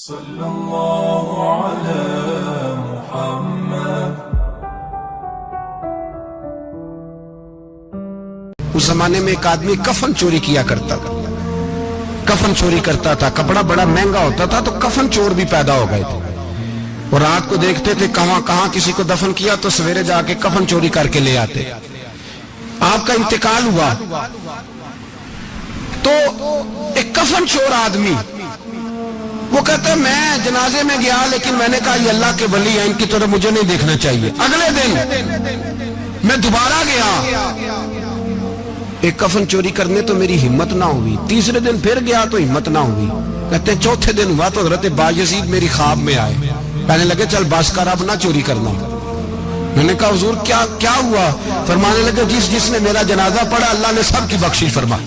صلی اللہ علی محمد۔ اس زمانے میں ایک آدمی کفن چوری کیا کرتا تھا، کفن چوری کرتا تھا، کپڑا بڑا مہنگا ہوتا تھا تو کفن چور بھی پیدا ہو گئے تھے، اور رات کو دیکھتے تھے کہاں کہاں کسی کو دفن کیا تو سویرے جا کے کفن چوری کر کے لے آتے۔ آپ کا انتقال ہوا تو ایک کفن چور آدمی وہ کہتا ہے میں جنازے میں گیا لیکن میں نے کہا یہ اللہ کے ولی ہیں، ان کی طرف مجھے نہیں دیکھنا چاہیے۔ اگلے دن میں دوبارہ گیا، ایک کفن چوری کرنے تو میری ہمت نہ ہوئی، تیسرے دن پھر گیا تو ہمت نہ ہوئی، کہتے ہیں چوتھے دن ہوا تو حضرت بایزید میری خواب میں آئے، کہنے لگے چل بس کر اب نہ چوری کرنا۔ میں نے کہا حضور کیا ہوا؟ فرمانے لگے جس نے میرا جنازہ پڑھا اللہ نے سب کی بخشش فرما،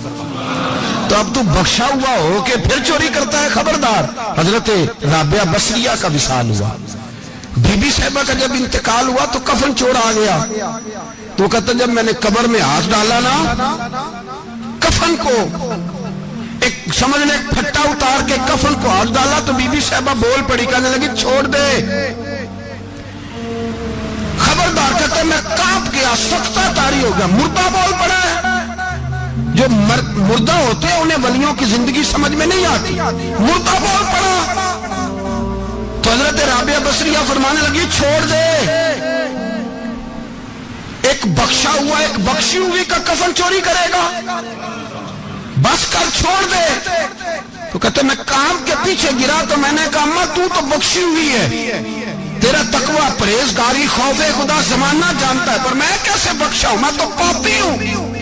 تو اب تو بخشا ہوا ہو کہ پھر چوری کرتا ہے، خبردار۔ حضرت رابعہ بصریہ کا وصال ہوا، بی بی صاحبہ کا جب انتقال ہوا تو کفن چور آ گیا، تو کہتا جب میں نے قبر میں ہاتھ ڈالا نا کفن کو، ایک سمجھ لے پھٹا اتار کے کفن کو ہاتھ ڈالا تو بی بی صاحبہ بول پڑی، کہنے لگی چھوڑ دے، خبردار۔ کہتا میں کانپ گیا، سختہ طاری ہو گیا، مردہ بول پڑا ہے۔ جو مردہ ہوتے ہیں انہیں ولیوں کی زندگی سمجھ میں نہیں آتی، مردہ بول پڑا تو حضرت رابعہ بصریہ فرمانے لگی چھوڑ دے، ایک بخشا ہوا ایک بخشی ہوئی کا کفن چوری کرے گا، بس کر چھوڑ دے۔ تو کہتے میں کام کے پیچھے گرا تو میں نے کہا اماں تو بخشی ہوئی ہے، تیرا تقوی پرہیزگاری خوف خدا زمانہ جانتا ہے، پر میں کیسے بخشا ہوں؟ میں تو پاپی ہوں،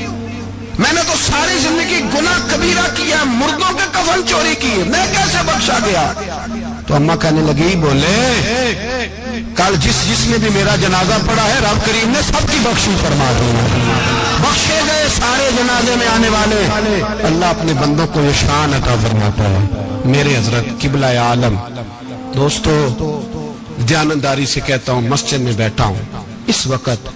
میں نے تو ساری زندگی گناہ کبیرہ کیا، مردوں کے کفن چوری کی، میں کیسے بخشا گیا؟ تو اماں کہنے لگی بولے کل جس نے بھی میرا جنازہ پڑھا ہے رب کریم نے سب کی بخشش فرما دی، بخشے گئے سارے جنازے میں آنے والے۔ اللہ اپنے بندوں کو یہ شان عطا فرماتا ہے۔ میرے حضرت قبلہ عالم دوستو، دیانتداری سے کہتا ہوں مسجد میں بیٹھا ہوں اس وقت،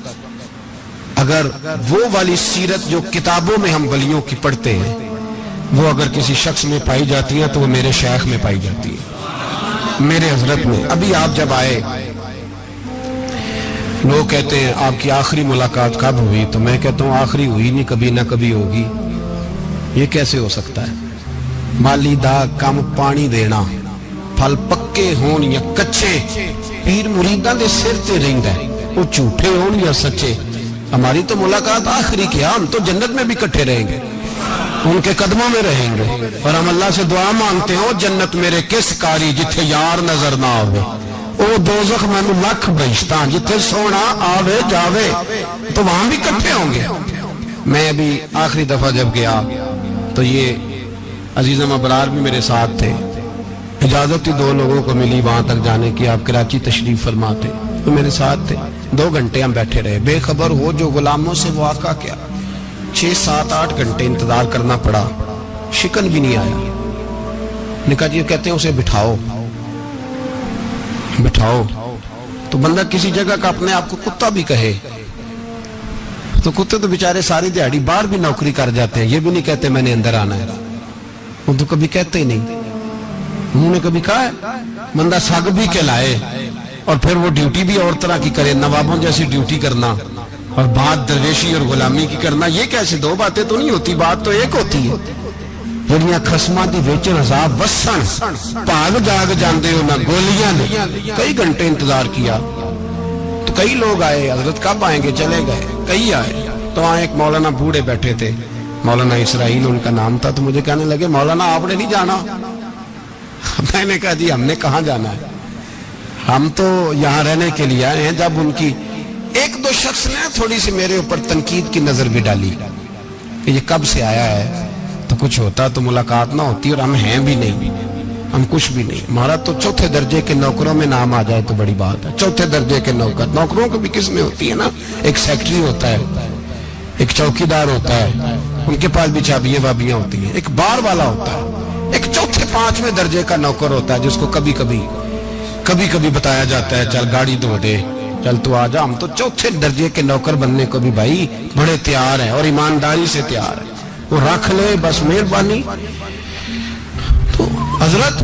اگر وہ والی سیرت جو کتابوں میں ہم ولیوں کی پڑھتے ہیں وہ اگر کسی شخص میں پائی جاتی ہے تو وہ میرے شیخ میں پائی جاتی ہے، میرے حضرت میں۔ ابھی آپ جب آئے لوگ کہتے ہیں آپ کی آخری ملاقات کب ہوئی، تو میں کہتا ہوں آخری ہوئی نہیں، کبھی نہ کبھی ہوگی۔ یہ کیسے ہو سکتا ہے؟ مالی دا کم پانی دینا، پھل پکے ہون یا کچے، پیر مریداں دے سر تے رہندا ہے، وہ جھوٹے ہون یا سچے۔ ہماری تو ملاقات آخری کی، ہم تو جنت میں بھی کٹھے رہیں گے، ان کے قدموں میں رہیں گے، اور ہم اللہ سے دعا مانگتے ہیں جنت میرے کس کاری جتھے یار نظر نہ آوے، او دوزخ مینوں لکھ بہشتاں جتھے سونا آوے جاوے، تو وہاں بھی کٹھے ہوں گے۔ میں ابھی آخری دفعہ جب گیا تو یہ عزیزم ابرار بھی میرے ساتھ تھے، اجازت ہی دو لوگوں کو ملی وہاں تک جانے کی، آپ کراچی تشریف فرما تھے، تو میرے ساتھ تھے۔ 2 گھنٹے ہم بیٹھے رہے، بے خبر ہو جو غلاموں سے وہ آقا کیا، 6 7 8 گھنٹے انتظار کرنا پڑا، شکن بھی نہیں آیا۔ نکاح جی کہتے ہیں اسے بٹھاؤ بٹھاؤ، تو بندہ کسی جگہ کا اپنے آپ کو کتا بھی کہے تو کتے تو بیچارے ساری دیہڑی باہر بھی نوکری کر جاتے ہیں، یہ بھی نہیں کہتے میں نے اندر آنا ہے، وہ تو کبھی کہتے ہی نہیں۔ انہوں نے کبھی کہا ہے بندہ سگ بھی کہلائے اور پھر وہ ڈیوٹی بھی اور طرح کی کرے، نوابوں جیسی ڈیوٹی کرنا اور بات درویشی اور غلامی کی کرنا، یہ کیسے؟ 2 باتیں تو نہیں ہوتی، بات تو ایک ہوتی ہے۔ جڑیاں خسماں دی ویچن عذاب وسن بھاگ جاگ جاندے ہو نہ گولیاں نے۔ کئی گھنٹے انتظار کیا تو کئی لوگ آئے، حضرت کب آئیں گے؟ چلے گئے، کئی آئے تو وہاں ایک مولانا بوڑھے بیٹھے تھے، مولانا اسرائیل ان کا نام تھا، تو مجھے کہنے لگے مولانا آپ نے نہیں جانا؟ میں نے کہا جی ہم نے کہاں جانا ہے، ہم تو یہاں رہنے کے لیے آئے ہیں۔ جب ان کی 1-2 شخص نے تھوڑی سی میرے اوپر تنقید کی نظر بھی ڈالی کہ یہ کب سے آیا ہے، تو کچھ ہوتا تو ملاقات نہ ہوتی، اور ہم ہیں بھی نہیں، ہم کچھ بھی نہیں، ہمارا تو 4تھے درجے کے نوکروں میں نام آ جائے تو بڑی بات ہے۔ 4تھے درجے کے نوکروں کو بھی کس میں ہوتی ہے نا، ایک سیکٹری ہوتا ہے، ایک چوکیدار ہوتا ہے، ان کے پاس بھی چابیاں وابیاں ہوتی ہیں، ایک بار والا ہوتا ہے، ایک 4تھے 5ویں درجے کا نوکر ہوتا ہے جس کو کبھی کبھی بتایا جاتا ہے چل گاڑی دھو دے، چل تو آ جا۔ ہم تو 4تھے درجے کے نوکر بننے کو بھی بھائی بڑے تیار ہیں اور ایمانداری سے تیار ہیں، وہ رکھ لے بس مہربانی۔ تو حضرت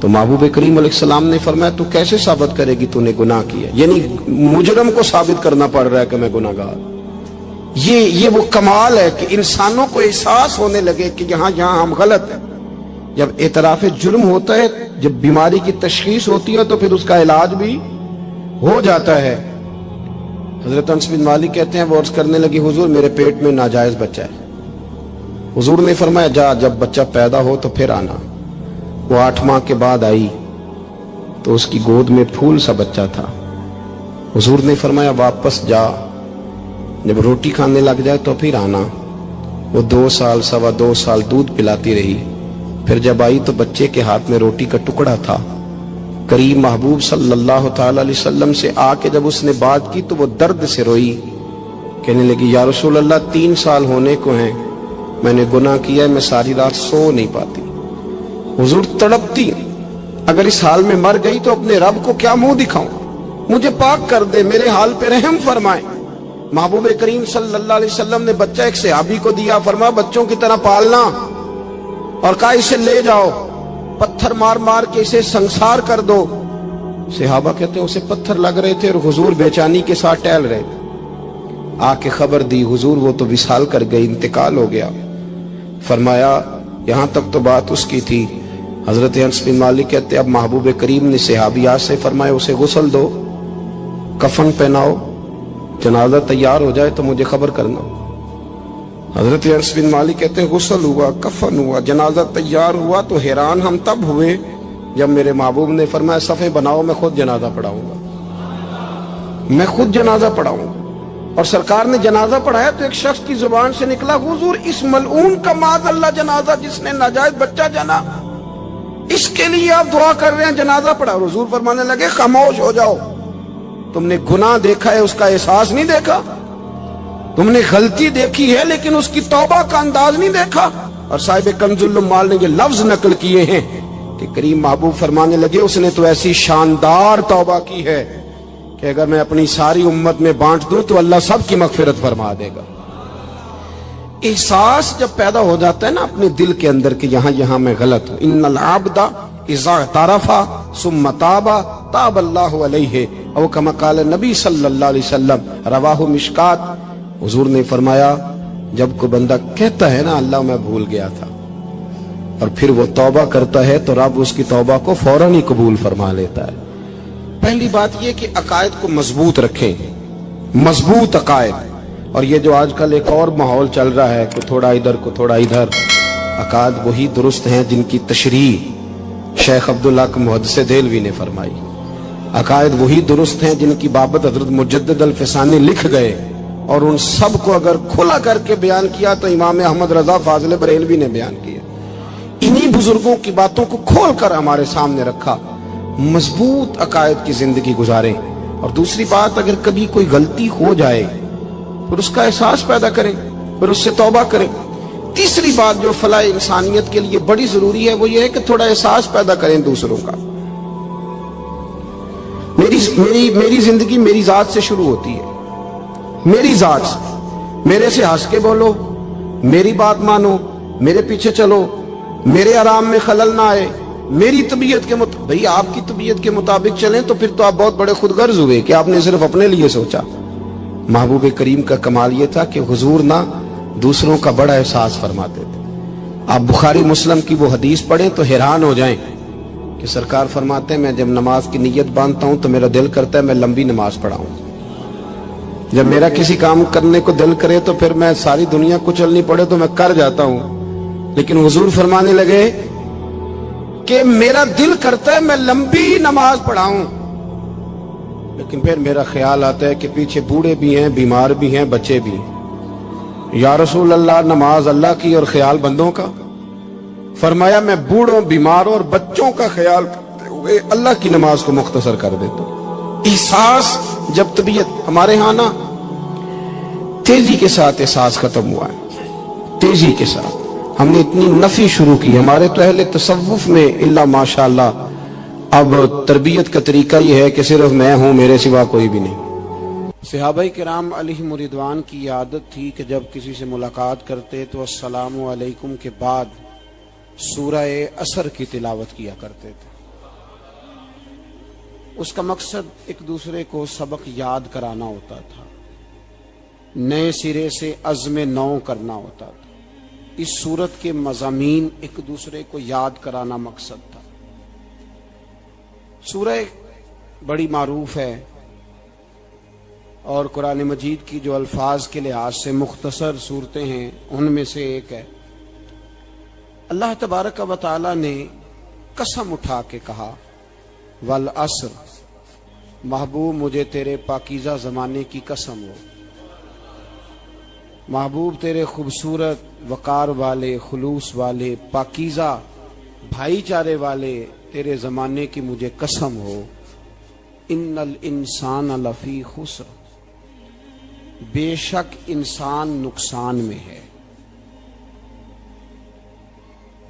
تو محبوب کریم علیہ السلام نے فرمایا تو کیسے ثابت کرے گی تو نے گناہ کیا؟ یعنی مجرم کو ثابت کرنا پڑ رہا ہے کہ میں گناہ گار۔ یہ وہ کمال ہے کہ انسانوں کو احساس ہونے لگے کہ یہاں ہم غلط ہیں۔ جب اعتراف جرم ہوتا ہے، جب بیماری کی تشخیص ہوتی ہے تو پھر اس کا علاج بھی ہو جاتا ہے۔ حضرت انس بن مالک کہتے ہیں وہ عرض کرنے لگی حضور میرے پیٹ میں ناجائز بچہ ہے۔ حضور نے فرمایا جا جب بچہ پیدا ہو تو پھر آنا۔ وہ 8 ماہ کے بعد آئی تو اس کی گود میں پھول سا بچہ تھا۔ حضور نے فرمایا واپس جا، جب روٹی کھانے لگ جائے تو پھر آنا۔ وہ 2 سال 2.25 سال دودھ پلاتی رہی، پھر جب آئی تو بچے کے ہاتھ میں روٹی کا ٹکڑا تھا۔ کریم محبوب صلی اللہ تعالی علیہ وسلم سے آ کے جب اس نے بات کی تو وہ درد سے روئی، کہنے لگی یا رسول اللہ 3 سال ہونے کو ہیں، میں نے گناہ کیا ہے، میں ساری رات سو نہیں پاتی۔ حضور تڑپتی، اگر اس حال میں مر گئی تو اپنے رب کو کیا منہ دکھاؤں، مجھے پاک کر دے، میرے حال پہ رحم فرمائے۔ محبوب کریم صلی اللہ علیہ وسلم نے بچہ ایک صحابی کو دیا، فرمایا بچوں کی طرح پالنا، اور کہا اسے لے جاؤ، پتھر مار مار کے اسے سنسار کر دو۔ صحابہ کہتے ہیں اسے پتھر لگ رہے تھے اور حضور بے-چینی کے ساتھ ٹہل رہے تھے۔ آ کے خبر دی حضور وہ تو وصال کر گئی، انتقال ہو گیا۔ فرمایا یہاں تک تو بات اس کی تھی۔ حضرت انس بن مالک کہتے اب محبوب کریم نے صحابیات سے فرمایا اسے غسل دو، کفن پہناؤ، جنازہ تیار ہو جائے تو مجھے خبر کرنا۔ حضرت انس بن مالک کہتے ہیں غسل ہوا، کفن ہوا، جنازہ تیار ہوا تو حیران ہم تب ہوئے جب میرے محبوب نے فرمایا صفیں بناؤ، میں خود جنازہ پڑھاؤں گا، میں خود جنازہ پڑھاؤں گا۔ اور سرکار نے جنازہ پڑھایا تو ایک شخص کی زبان سے نکلا حضور اس ملعون کا معاذ اللہ جنازہ جس نے ناجائز بچہ جنا، اس کے لیے آپ دعا کر رہے ہیں، جنازہ پڑھا۔ حضور فرمانے لگے خاموش ہو جاؤ، تم نے گناہ دیکھا ہے اس کا احساس نہیں دیکھا، تم نے غلطی دیکھی ہے لیکن اس کی توبہ کا انداز نہیں دیکھا۔ اور صاحب کنز العمال نے یہ لفظ نقل کیے ہیں کہ کریم محبوب فرمانے لگے اس نے تو ایسی شاندار توبہ کی ہے کہ اگر میں اپنی ساری امت میں بانٹ دوں تو اللہ سب کی مغفرت فرما دے گا۔ احساس جب پیدا ہو جاتا ہے نا اپنے دل کے اندر کہ یہاں میں غلط ہوں، ان العبد اذا اعترف ثم تاب تاب اللہ علیہ او کما قال نبی صلی اللہ علیہ وسلم، رواہ مشکات۔ حضور نے فرمایا جب کوئی بندہ کہتا ہے نا اللہ میں بھول گیا تھا اور پھر وہ توبہ کرتا ہے تو رب اس کی توبہ کو فوراً ہی قبول فرما لیتا ہے۔ پہلی بات یہ کہ عقائد کو مضبوط رکھیں، مضبوط عقائد۔ اور یہ جو آج کل ایک اور ماحول چل رہا ہے کہ تھوڑا ادھر کو تھوڑا ادھر، عقائد وہی درست ہیں جن کی تشریح شیخ عبداللہ محدث دہلوی نے فرمائی، عقائد وہی درست ہیں جن کی بابت حضرت مجدد الفسانی لکھ گئے، اور ان سب کو اگر کھلا کر کے بیان کیا تو امام احمد رضا فاضل بریلوی نے بیان کیا۔ انہی بزرگوں کی باتوں کو کھول کر ہمارے سامنے رکھا۔ مضبوط عقائد کی زندگی گزاریں۔ اور دوسری بات اگر کبھی کوئی غلطی ہو جائے پھر اس کا احساس پیدا کریں، پھر اس سے توبہ کریں۔ تیسری بات جو فلاح انسانیت کے لیے بڑی ضروری ہے وہ یہ ہے کہ تھوڑا احساس پیدا کریں دوسروں کا۔ میری زندگی میری ذات سے شروع ہوتی ہے، میری ذات سے، میرے سے ہنس کے بولو، میری بات مانو، میرے پیچھے چلو، میرے آرام میں خلل نہ آئے، میری طبیعت کے مطابق۔ بھئی آپ کی طبیعت کے مطابق چلیں تو پھر تو آپ بہت بڑے خود غرض ہوئے کہ آپ نے صرف اپنے لیے سوچا۔ محبوب کریم کا کمال یہ تھا کہ حضور نہ دوسروں کا بڑا احساس فرماتے تھے۔ آپ بخاری مسلم کی وہ حدیث پڑھیں تو حیران ہو جائیں کہ سرکار فرماتے ہیں میں جب نماز کی نیت باندھتا ہوں تو میرا دل کرتا ہے میں لمبی نماز پڑھاؤں، جب میرا کسی کام کرنے کو دل کرے تو پھر میں ساری دنیا کچلنی پڑے تو میں کر جاتا ہوں، لیکن حضور فرمانے لگے کہ میرا دل کرتا ہے میں لمبی نماز پڑھاؤں، لیکن پھر میرا خیال آتا ہے کہ پیچھے بوڑھے بھی ہیں، بیمار بھی ہیں، بچے بھی ہیں۔ یا رسول اللہ نماز اللہ کی اور خیال بندوں کا؟ فرمایا میں بوڑھوں، بیماروں اور بچوں کا خیال کرتے ہوئے اللہ کی نماز کو مختصر کر دیتا ہوں۔ احساس جب طبیعت ہمارے ہاں نا تیزی کے ساتھ احساس ختم ہوا ہے، تیزی کے ساتھ ہم نے اتنی نفی شروع کی ہمارے تو اہل تصوف میں اللہ ماشاءاللہ اب تربیت کا طریقہ یہ ہے کہ صرف میں ہوں، میرے سوا کوئی بھی نہیں۔ صحابہ کرام علیہم رضوان کی عادت تھی کہ جب کسی سے ملاقات کرتے تو السلام علیکم کے بعد سورہ عصر کی تلاوت کیا کرتے تھے۔ اس کا مقصد ایک دوسرے کو سبق یاد کرانا ہوتا تھا، نئے سرے سے عزم نو کرنا ہوتا تھا۔ اس صورت کے مضامین ایک دوسرے کو یاد کرانا مقصد تھا۔ سورہ بڑی معروف ہے اور قرآن مجید کی جو الفاظ کے لحاظ سے مختصر صورتیں ہیں ان میں سے ایک ہے۔ اللہ تبارک و تعالی نے قسم اٹھا کے کہا والعصر، محبوب مجھے تیرے پاکیزہ زمانے کی قسم ہو، محبوب تیرے خوبصورت وقار والے، خلوص والے، پاکیزہ بھائی چارے والے تیرے زمانے کی مجھے قسم ہو، ان الانسان لفی خسر، بے شک انسان نقصان میں ہے۔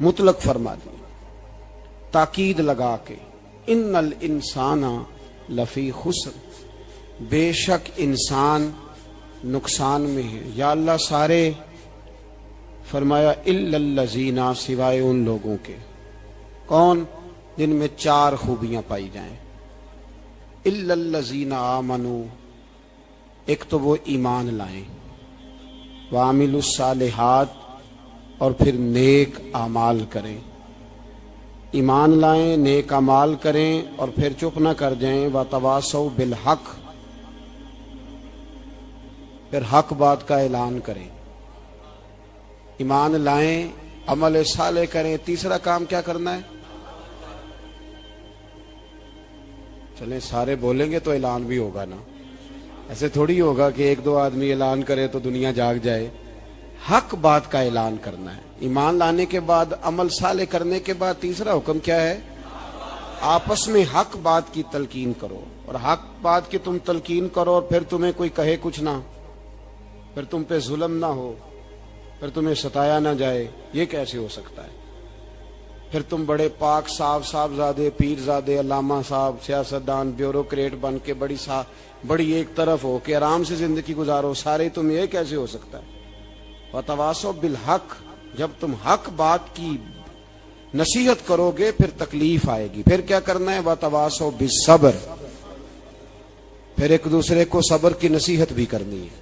مطلق فرما دی، تاکید لگا کے، ان الانسان لفی خسر، بے شک انسان نقصان میں ہے۔ یا اللہ سارے، فرمایا الا الذین، سوائے ان لوگوں کے، کون؟ جن میں 4 خوبیاں پائی جائیں۔ الا الذین آمنوا، ایک تو وہ ایمان لائیں، وعملوا الصالحات، اور پھر نیک اعمال کریں۔ ایمان لائیں، نیک اعمال کریں، اور پھر چپ نہ کر جائیں۔ وتواصوا بالحق، پھر حق بات کا اعلان کریں۔ ایمان لائیں، عمل صالح کریں، تیسرا کام کیا کرنا ہے؟ چلیں سارے بولیں گے تو اعلان بھی ہوگا نا، ایسے تھوڑی ہوگا کہ 1-2 آدمی اعلان کرے تو دنیا جاگ جائے۔ حق بات کا اعلان کرنا ہے۔ ایمان لانے کے بعد، عمل صالح کرنے کے بعد تیسرا حکم کیا ہے؟ آپس میں حق بات کی تلقین کرو، اور حق بات کی تم تلقین کرو اور پھر تمہیں کوئی کہے کچھ نہ، پھر تم پہ ظلم نہ ہو، پھر تمہیں ستایا نہ جائے، یہ کیسے ہو سکتا ہے؟ پھر تم بڑے پاک صاحبزادے، پیر زادے، علامہ صاحب، سیاستدان، بیوروکریٹ بن کے بڑی ایک طرف ہو کے آرام سے زندگی گزارو سارے، تم یہ کیسے ہو سکتا ہے؟ وتواصوا بالحق، جب تم حق بات کی نصیحت کرو گے پھر تکلیف آئے گی۔ پھر کیا کرنا ہے؟ وتواصوا بالصبر، پھر ایک دوسرے کو صبر کی نصیحت بھی کرنی ہے۔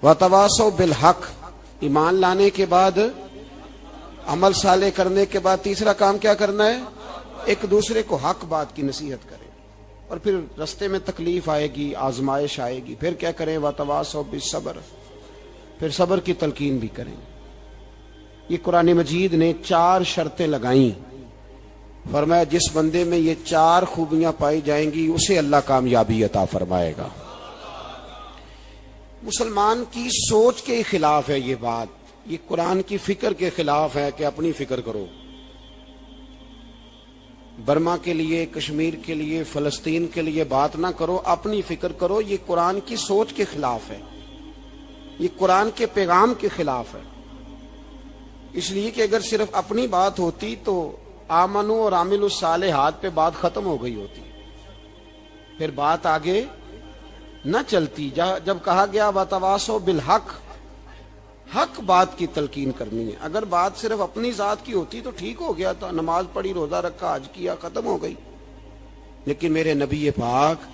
وتواصوا بالحق، ایمان لانے کے بعد، عمل صالح کرنے کے بعد تیسرا کام کیا کرنا ہے؟ ایک دوسرے کو حق بات کی نصیحت کریں، اور پھر رستے میں تکلیف آئے گی، آزمائش آئے گی، پھر کیا کریں؟ وتواصوا بالصبر، پھر صبر کی تلقین بھی کریں۔ یہ قرآن مجید نے 4 شرطیں لگائیں، فرمایا جس بندے میں یہ 4 خوبیاں پائی جائیں گی اسے اللہ کامیابی عطا فرمائے گا۔ مسلمان کی سوچ کے خلاف ہے یہ بات، یہ قرآن کی فکر کے خلاف ہے کہ اپنی فکر کرو۔ برما کے لیے، کشمیر کے لیے، فلسطین کے لیے بات نہ کرو، اپنی فکر کرو۔ یہ قرآن کی سوچ کے خلاف ہے، یہ قرآن کے پیغام کے خلاف ہے۔ اس لیے کہ اگر صرف اپنی بات ہوتی تو آمنو اور عاملوا الصالحات پہ بات ختم ہو گئی ہوتی، پھر بات آگے نہ چلتی۔ جب کہا گیا وتواصوا بالحق، حق بات کی تلقین کرنی ہے۔ اگر بات صرف اپنی ذات کی ہوتی تو ٹھیک ہو گیا تھا، نماز پڑھی، روزہ رکھا، حج کیا، ختم ہو گئی۔ لیکن میرے نبی پاک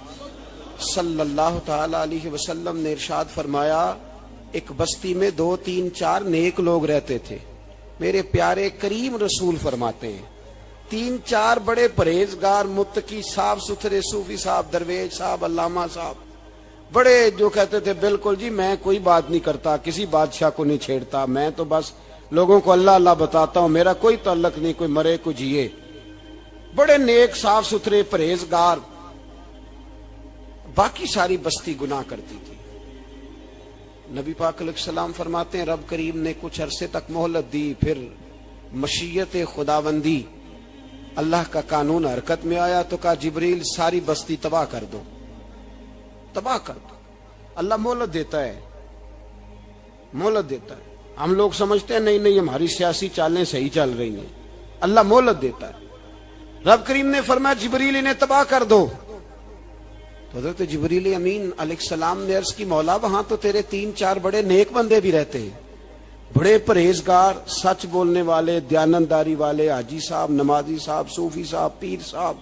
صلی اللہ تعالی علیہ وسلم نے ارشاد فرمایا، ایک بستی میں 2 3 4 نیک لوگ رہتے تھے۔ میرے پیارے کریم رسول فرماتے ہیں 3 4 بڑے پرہیزگار، متقی، صاف ستھرے صوفی صاحب، درویش صاحب، علامہ صاحب، بڑے جو کہتے تھے بالکل جی میں کوئی بات نہیں کرتا، کسی بادشاہ کو نہیں چھیڑتا، میں تو بس لوگوں کو اللہ اللہ بتاتا ہوں، میرا کوئی تعلق نہیں، کوئی مرے کوئی جیے، بڑے نیک، صاف ستھرے، پرہیزگار۔ باقی ساری بستی گناہ کرتی تھی۔ نبی پاک علیہ السلام فرماتے ہیں رب کریم نے کچھ عرصے تک مہلت دی، پھر مشیت خداوندی، اللہ کا قانون حرکت میں آیا تو کہا جبریل ساری بستی تباہ کر دو، تباہ کر دو۔ اللہ مہلت دیتا ہے، مہلت دیتا ہے۔ ہم لوگ سمجھتے ہیں نہیں ہماری سیاسی چالیں صحیح چل رہی ہیں، اللہ مہلت دیتا ہے۔ رب کریم نے فرمایا جبریل انہیں تباہ کر دو، تو حضرت جبریل امین علیہ السلام نے عرض کی مولا وہاں تو تیرے 3 4 بڑے نیک بندے بھی رہتے ہیں، بڑے پرہیزگار، سچ بولنے والے، دیانتداری والے، حاجی صاحب، نمازی صاحب، صوفی صاحب، پیر صاحب،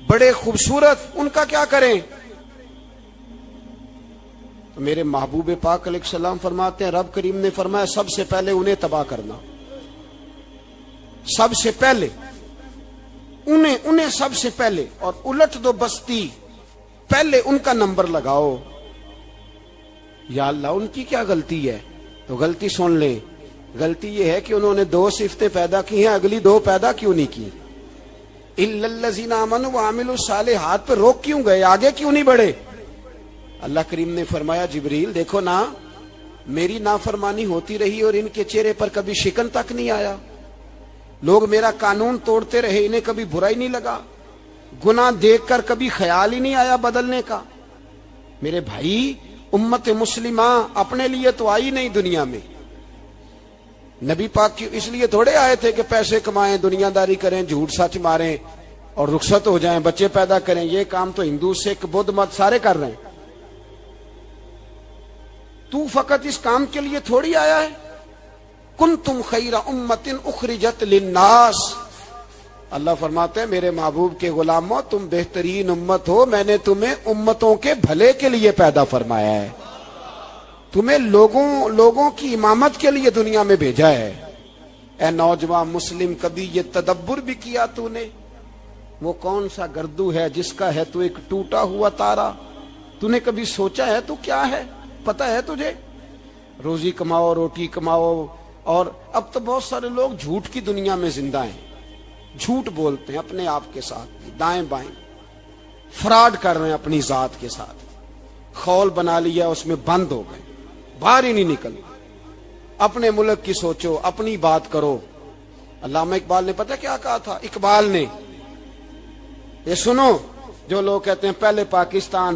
بڑے خوبصورت، ان کا کیا کریں؟ تو میرے محبوب پاک علیہ السلام فرماتے ہیں رب کریم نے فرمایا سب سے پہلے انہیں تباہ کرنا، سب سے پہلے انہیں سب سے پہلے، اور الٹ دو بستی، پہلے ان کا نمبر لگاؤ۔ یا اللہ ان کی کیا غلطی ہے؟ تو غلطی سن لیں، غلطی یہ ہے کہ انہوں نے 2 صفتیں پیدا کی ہیں، اگلی 2 پیدا کیوں نہیں کی؟ الا الذین آمنوا وعملوا الصالحات پہ روک کیوں گئے؟ آگے کیوں نہیں بڑھے؟ اللہ کریم نے فرمایا جبریل دیکھو نا، میری نافرمانی ہوتی رہی اور ان کے چہرے پر کبھی شکن تک نہیں آیا، لوگ میرا قانون توڑتے رہے، انہیں کبھی برا ہی نہیں لگا، گناہ دیکھ کر کبھی خیال ہی نہیں آیا بدلنے کا۔ میرے بھائی امت مسلمہ اپنے لیے تو آئی نہیں دنیا میں، نبی پاک کی اس لیے تھوڑے آئے تھے کہ پیسے کمائیں، دنیا داری کریں، جھوٹ سچ ماریں اور رخصت ہو جائیں، بچے پیدا کریں۔ یہ کام تو ہندو سکھ بدھ مت سارے کر رہے ہیں، تو فقط اس کام کے لیے تھوڑی آیا ہے۔ کنتم خیر امت اخرجت للناس، اللہ فرماتے ہیں میرے محبوب کے غلاموں تم بہترین امت ہو، میں نے تمہیں امتوں کے بھلے کے لیے پیدا فرمایا ہے، تمہیں لوگوں کی امامت کے لیے دنیا میں بھیجا ہے۔ اے نوجوان مسلم، کبھی یہ تدبر بھی کیا تو نے؟ وہ کون سا گردو ہے جس کا ہے تو ایک ٹوٹا ہوا تارا؟ تو نے کبھی سوچا ہے تو کیا ہے؟ پتہ ہے تجھے؟ روزی کماؤ، روٹی کماؤ، اور اب تو بہت سارے لوگ جھوٹ کی دنیا میں زندہ ہیں، جھوٹ بولتے ہیں اپنے آپ کے ساتھ، دائیں بائیں فراڈ کر رہے ہیں اپنی ذات کے ساتھ، خول بنا لیا اس میں بند ہو گئے، باہر ہی نہیں نکل۔ اپنے ملک کی سوچو، اپنی بات کرو۔ علامہ اقبال نے پتہ کیا کہا تھا؟ اقبال نے، یہ سنو، جو لوگ کہتے ہیں پہلے پاکستان،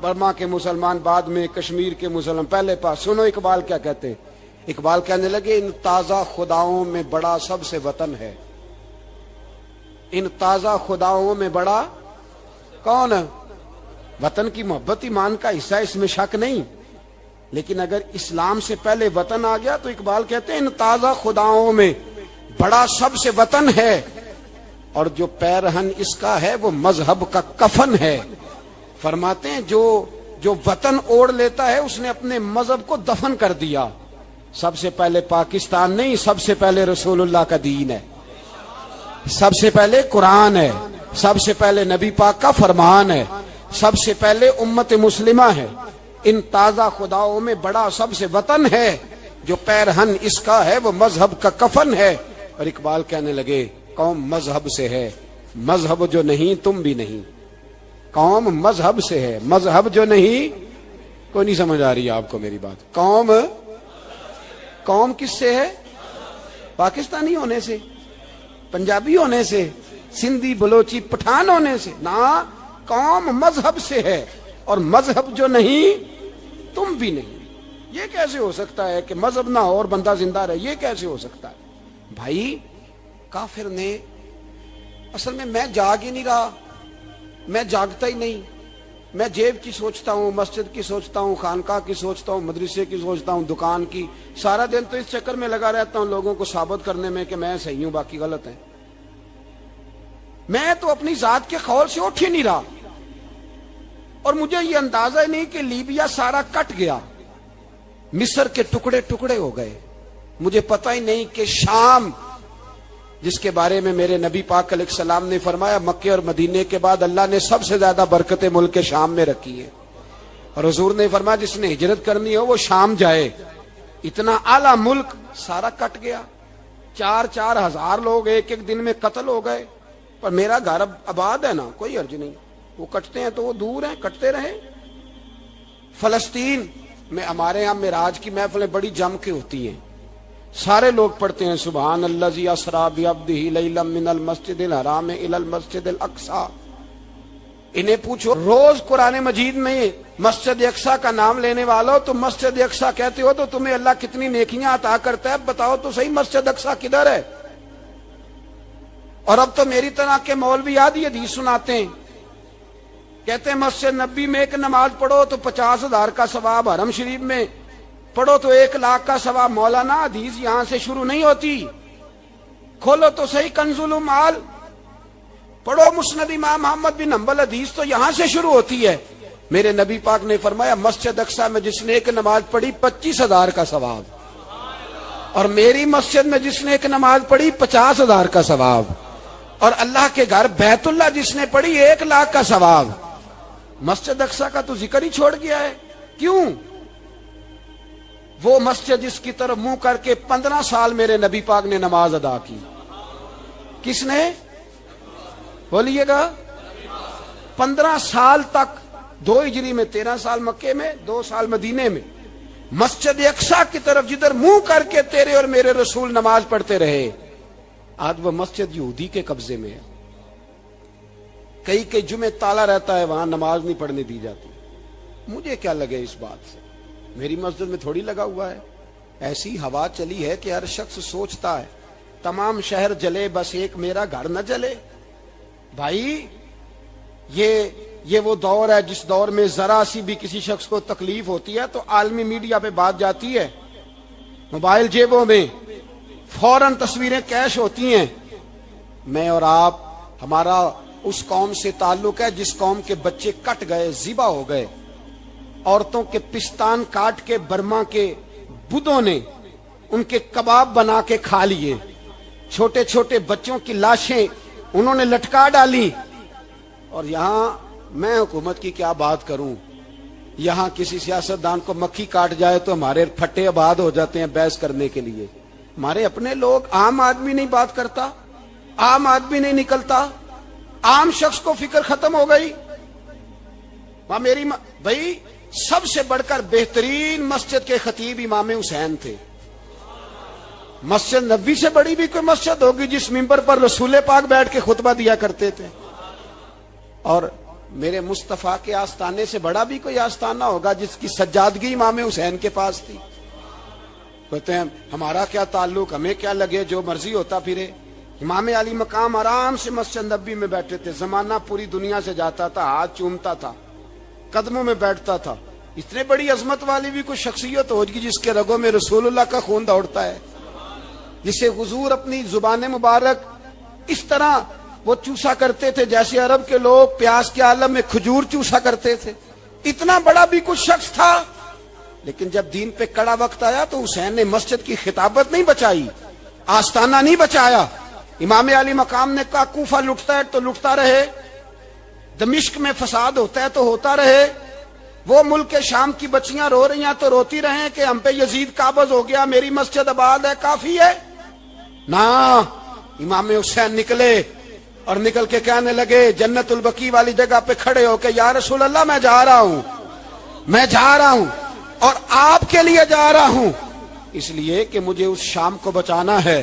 برما کے مسلمان بعد میں، کشمیر کے مسلمان پہلے سنو اقبال کیا کہتے ہیں۔ اقبال کہنے لگے ان تازہ خداؤں میں بڑا سب سے وطن ہے، ان تازہ خداؤں میں بڑا کون ہے؟ وطن کی محبت ایمان کا حصہ، اس میں شک نہیں، لیکن اگر اسلام سے پہلے وطن آ گیا تو اقبال کہتے ہیں ان تازہ خداؤں میں بڑا سب سے وطن ہے، اور جو پیرہن اس کا ہے وہ مذہب کا کفن ہے۔ فرماتے ہیں جو وطن اوڑھ لیتا ہے اس نے اپنے مذہب کو دفن کر دیا۔ سب سے پہلے پاکستان نہیں، سب سے پہلے رسول اللہ کا دین ہے، سب سے پہلے قرآن ہے، سب سے پہلے نبی پاک کا فرمان ہے، سب سے پہلے امت مسلمہ ہے۔ ان تازہ خداؤں میں بڑا سب سے وطن ہے، جو پیرہن اس کا ہے وہ مذہب کا کفن ہے۔ اور اقبال کہنے لگے قوم مذہب سے ہے، مذہب جو نہیں تم بھی نہیں، قوم مذہب سے ہے، مذہب جو نہیں، کوئی نہیں سمجھ آ رہی آپ کو میری بات؟ قوم کس سے ہے؟ پاکستانی ہونے سے، پنجابی ہونے سے، سندھی بلوچی پٹھان ہونے سے نہ، قوم مذہب سے ہے، اور مذہب جو نہیں تم بھی نہیں۔ یہ کیسے ہو سکتا ہے کہ مذہب نہ ہو اور بندہ زندہ رہے؟ یہ کیسے ہو سکتا ہے؟ بھائی کافر نے اصل میں جاگ ہی نہیں رہا، میں جاگتا ہی نہیں، میں جیب کی سوچتا ہوں، مسجد کی سوچتا ہوں، خانقاہ کی سوچتا ہوں، مدرسے کی سوچتا ہوں، دکان کی، سارا دن تو اس چکر میں لگا رہتا ہوں لوگوں کو ثابت کرنے میں کہ میں صحیح ہوں باقی غلط ہیں۔ میں تو اپنی ذات کے خول سے اٹھ ہی نہیں رہا، اور مجھے یہ اندازہ ہی نہیں کہ لیبیا سارا کٹ گیا، مصر کے ٹکڑے ٹکڑے ہو گئے، مجھے پتہ ہی نہیں کہ شام، جس کے بارے میں میرے نبی پاک علیہ السلام نے فرمایا مکے اور مدینے کے بعد اللہ نے سب سے زیادہ برکتیں ملک کے شام میں رکھی ہے، اور حضور نے فرمایا جس نے ہجرت کرنی ہو وہ شام جائے۔ اتنا اعلیٰ ملک سارا کٹ گیا، 4,000 ہزار لوگ ایک دن میں قتل ہو گئے، پر میرا گھر آباد ہے نا، کوئی حرج نہیں، وہ کٹتے ہیں تو وہ دور ہیں، کٹتے رہیں۔ فلسطین میں ہمارے یہاں معراج کی محفلیں بڑی جم کے ہوتی ہیں، سارے لوگ پڑھتے ہیں سبحان الذی اسریٰ بعبدہ لیلا من المسجد الحرام الی المسجد الاقصی۔ انہیں پوچھو روز قرآن مجید میں مسجد اقصی کا نام لینے والو، تم مسجد اقصی کہتے ہو تو تمہیں اللہ کتنی نیکیاں عطا کرتا ہے، بتاؤ تو صحیح مسجد اقصی کدھر ہے؟ اور اب تو میری طرح کے مولوی آدھی حدیث سناتے ہیں، کہتے ہیں مسجد نبی میں ایک نماز پڑھو تو 50,000 کا ثواب، حرم شریف میں پڑھو تو 1,00,000 کا ثواب۔ مولانا حدیث یہاں سے شروع نہیں ہوتی، کھولو تو صحیح کنز المال، پڑھو مسند امام محمد بن حنبل، حدیث تو یہاں سے شروع ہوتی ہے۔ میرے نبی پاک نے فرمایا مسجد اقصی میں جس نے ایک نماز پڑھی 25,000 کا ثواب، اور میری مسجد میں جس نے ایک نماز پڑھی 50,000 کا ثواب، اور اللہ کے گھر بیت اللہ جس نے پڑھی 1,00,000 کا ثواب۔ مسجد اقصی کا تو ذکر ہی چھوڑ گیا ہے، کیوں؟ وہ مسجد جس کی طرف منہ کر کے 15 سال میرے نبی پاک نے نماز ادا کی، کس نے؟ بولیے گا 15 سال تک، 2 ہجری میں 13 سال مکے میں، 2 سال مدینے میں، مسجد اقصی کی طرف جدھر منہ کر کے تیرے اور میرے رسول نماز پڑھتے رہے۔ آج وہ مسجد یہودی کے قبضے میں ہے، کئی جمعے تالا رہتا ہے، وہاں نماز نہیں پڑھنے دی جاتی۔ مجھے کیا لگے اس بات سے، میری مسجد میں تھوڑی لگا ہوا ہے۔ ایسی ہوا چلی ہے کہ ہر شخص سوچتا ہے تمام شہر جلے بس ایک میرا گھر نہ جلے۔ بھائی یہ وہ دور ہے جس دور میں ذرا سی بھی کسی شخص کو تکلیف ہوتی ہے تو عالمی میڈیا پہ بات جاتی ہے، موبائل جیبوں میں فوراً تصویریں کیش ہوتی ہیں۔ میں اور آپ، ہمارا اس قوم سے تعلق ہے جس قوم کے بچے کٹ گئے، ذبح ہو گئے، عورتوں کے پستان کاٹ کے برما کے بدھوں نے ان کے کباب بنا کے کھا لیے، چھوٹے چھوٹے بچوں کی لاشیں انہوں نے لٹکا ڈالی۔ اور یہاں میں حکومت کی کیا بات کروں، یہاں کسی سیاستدان کو مکھی کاٹ جائے تو ہمارے پھٹے آباد ہو جاتے ہیں بحث کرنے کے لیے۔ ہمارے اپنے لوگ، عام آدمی نہیں بات کرتا، عام آدمی نہیں نکلتا، عام شخص کو فکر ختم ہو گئی۔ بھائی سب سے بڑھ کر بہترین مسجد کے خطیب امام حسین تھے۔ مسجد نبوی سے بڑی بھی کوئی مسجد ہوگی جس ممبر پر رسول پاک بیٹھ کے خطبہ دیا کرتے تھے؟ اور میرے مصطفیٰ کے آستانے سے بڑا بھی کوئی آستانہ ہوگا جس کی سجادگی امام حسین کے پاس تھی؟ کہتے ہیں ہمارا کیا تعلق، ہمیں کیا لگے، جو مرضی ہوتا پھرے۔ امام علی مقام آرام سے مسجد نبوی میں بیٹھے تھے، زمانہ پوری دنیا سے جاتا تھا، ہاتھ چومتا تھا، قدموں میں بیٹھتا تھا۔ اتنے بڑی عظمت والی بھی کوئی شخصیت ہوگی جس کے رگوں میں رسول اللہ کا خون دوڑتا ہے، جسے حضور اپنی زبان مبارک اس طرح وہ چوسا کرتے تھے جیسے عرب کے لوگ پیاس کے عالم میں کھجور چوسا کرتے تھے۔ اتنا بڑا بھی کچھ شخص تھا، لیکن جب دین پہ کڑا وقت آیا تو حسین نے مسجد کی خطابت نہیں بچائی، آستانہ نہیں بچایا۔ امام علی مقام نے کہا کوفہ لٹتا ہے تو لٹتا رہے، دمشق میں فساد ہوتا ہے تو ہوتا رہے، وہ ملک شام کی بچیاں رو رہی ہیں تو روتی رہیں کہ ہم پہ یزید قابض ہو گیا، میری مسجد آباد ہے، کافی ہے نا۔ امام حسین نکلے اور نکل کے کہنے لگے جنت البقیع والی جگہ پہ کھڑے ہو کے، یا رسول اللہ میں جا رہا ہوں اور آپ کے لیے جا رہا ہوں، اس لیے کہ مجھے اس شام کو بچانا ہے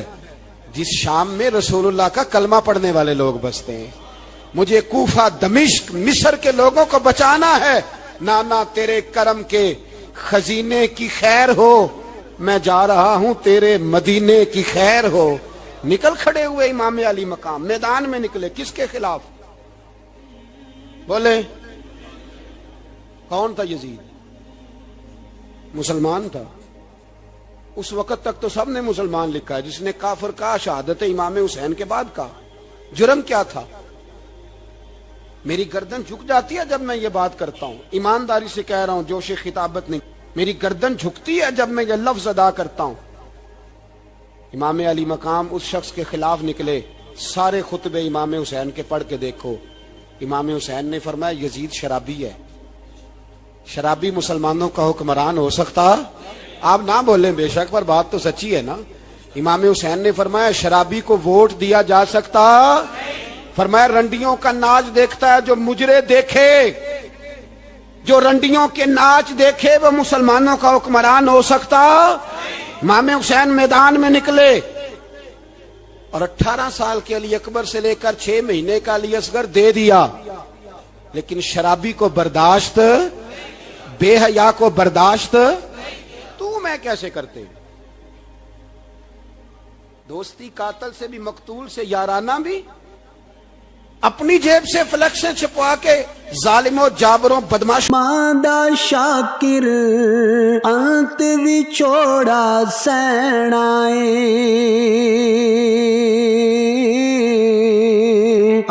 جس شام میں رسول اللہ کا کلمہ پڑھنے والے لوگ بستے ہیں، مجھے کوفہ، دمشق، مصر کے لوگوں کو بچانا ہے۔ نانا تیرے کرم کے خزینے کی خیر ہو، میں جا رہا ہوں تیرے مدینے کی خیر ہو۔ نکل کھڑے ہوئے امام علی مقام، میدان میں نکلے، کس کے خلاف؟ بولے کون تھا؟ یزید مسلمان تھا، اس وقت تک تو سب نے مسلمان لکھا ہے، جس نے کافر کہا شہادت امام حسین کے بعد کا جرم کیا تھا؟ میری گردن جھک جاتی ہے جب میں یہ بات کرتا ہوں، ایمانداری سے کہہ رہا ہوں، جوش خطابت نہیں، میری گردن جھکتی ہے جب میں یہ لفظ ادا کرتا ہوں۔ امام علی مقام اس شخص کے خلاف نکلے، سارے خطبے امام حسین کے پڑھ کے دیکھو، امام حسین نے فرمایا یزید شرابی ہے، شرابی مسلمانوں کا حکمران ہو سکتا؟ آپ نہ بولیں بے شک، پر بات تو سچی ہے نا۔ امام حسین نے فرمایا شرابی کو ووٹ دیا جا سکتا؟ فرمایا رنڈیوں کا ناچ دیکھتا ہے جو مجرے دیکھے، جو رنڈیوں کے ناچ دیکھے وہ مسلمانوں کا حکمران ہو سکتا؟ امام حسین میدان میں نکلے اور 18 سال کے علی اکبر سے لے کر 6 مہینے کا علی اصغر دے دیا، لیکن شرابی کو برداشت، بے حیا کو برداشت تو میں کیسے کرتے؟ دوستی قاتل سے بھی، مقتول سے یارانہ بھی، اپنی جیب سے فلیکسیں چھپوا کے ظالموں، جابروں، بدماش ماندہ شاکر انت وچھوڑا سینائے،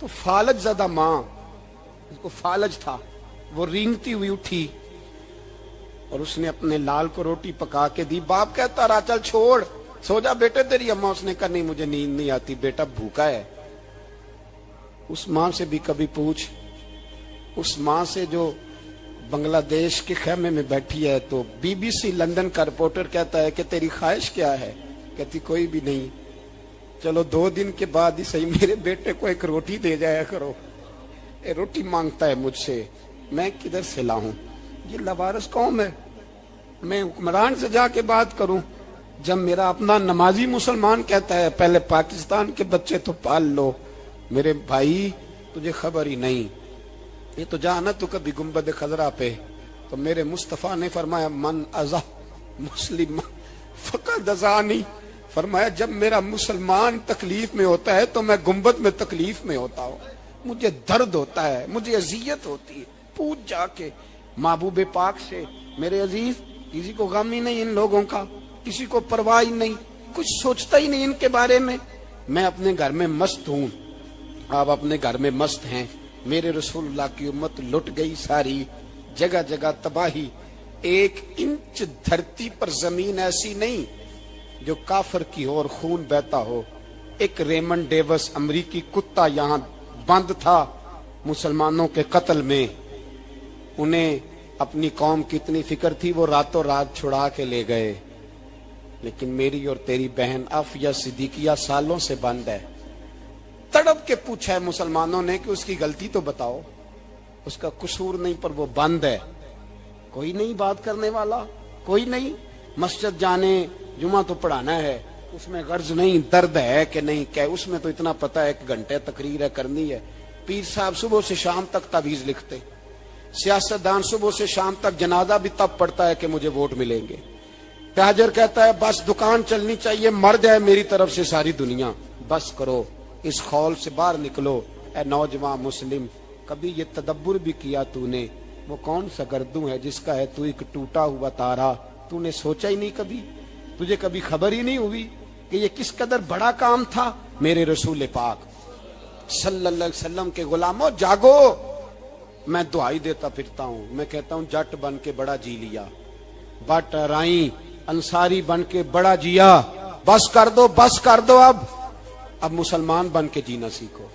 تو فالج زدہ ماں، اس کو فالج تھا، وہ رینگتی ہوئی اٹھی اور اس نے اپنے لال کو روٹی پکا کے دی. باپ کہتا رہا چل چھوڑ سو جا بیٹے تیری اماں. اس نے کہا نہیں مجھے نیند نہیں آتی بیٹا بھوکا ہے. اس ماں سے بھی کبھی پوچھ، اس ماں سے جو بنگلہ دیش کے خیمے میں بیٹھی ہے تو بی بی سی لندن کا رپورٹر کہتا ہے کہ تیری خواہش کیا ہے؟ کہتی کوئی بھی نہیں. چلو 2 دن کے بعد ہی صحیح میرے بیٹے کو ایک روٹی دے جایا کرو. روٹی مانگتا ہے مجھ سے، میں کدھر سے لاؤں؟ یہ لوارث قوم ہے. میں حکمران سے جا کے بات کروں جب میرا اپنا نمازی مسلمان کہتا ہے پہلے پاکستان کے بچے تو پال لو. میرے بھائی تجھے خبر ہی نہیں. یہ تو جانا تو کبھی گنبد خضرا پہ تو میرے مصطفیٰ نے فرمایا من ازا مسلم فقد ازانی. فرمایا جب میرا مسلمان تکلیف میں ہوتا ہے تو میں گنبد میں تکلیف میں ہوتا ہوں. مجھے درد ہوتا ہے، مجھے اذیت ہوتی ہے. پوچھ جا کے محبوب پاک سے. میرے عزیز کسی کو غم ہی نہیں ان لوگوں کا، کسی کو پرواہ ہی نہیں، کچھ سوچتا ہی نہیں ان کے بارے میں. میں اپنے گھر میں مست ہوں، آپ اپنے گھر میں مست ہیں. میرے رسول اللہ کی امت لٹ گئی ساری، جگہ جگہ تباہی. 1 انچ دھرتی پر زمین ایسی نہیں جو کافر کی ہو اور خون بہتا ہو. ایک ریمنڈ ڈیوس امریکی کتا یہاں بند تھا مسلمانوں کے قتل میں. انہیں اپنی قوم کی اتنی فکر تھی وہ راتوں رات چھڑا کے لے گئے. لیکن میری اور تیری بہن عافیہ صدیقیہ سالوں سے بند ہے. تڑپ کے پوچھا ہے مسلمانوں نے کہ اس کی غلطی تو بتاؤ. اس کا قصور نہیں پر وہ بند ہے. کوئی نہیں بات کرنے والا، کوئی نہیں. مسجد جانے جمعہ تو پڑھانا ہے، اس میں غرض نہیں درد ہے کہ نہیں کہ اس میں تو اتنا پتہ ہے 1 گھنٹے تقریر ہے کرنی ہے. پیر صاحب صبح سے شام تک تعویذ لکھتے، سیاستدان صبح سے شام تک جنازہ بھی تب پڑتا ہے کہ مجھے ووٹ ملیں گے. تاجر کہتا ہے بس دکان چلنی چاہیے مر جائے میری طرف سے ساری دنیا. بس کرو، اس خول سے باہر نکلو. اے نوجوان مسلم، کبھی یہ تدبر بھی کیا تو نے وہ کون سا گردوں ہے جس کا ہے تو ایک ٹوٹا ہوا تارا؟ تو نے سوچا ہی نہیں کبھی؟ تجھے کبھی خبر ہی نہیں ہوئی کہ یہ کس قدر بڑا کام تھا؟ میرے رسول پاک صلی اللہ علیہ وسلم کے غلاموں جاگو. میں دعائی دیتا پھرتا ہوں، میں کہتا ہوں جٹ بن کے بڑا جی لیا، بٹ رائیں انصاری بن کے بڑا جیا. بس کر دو، بس کر دو. اب مسلمان بن کے جینا سیکھو.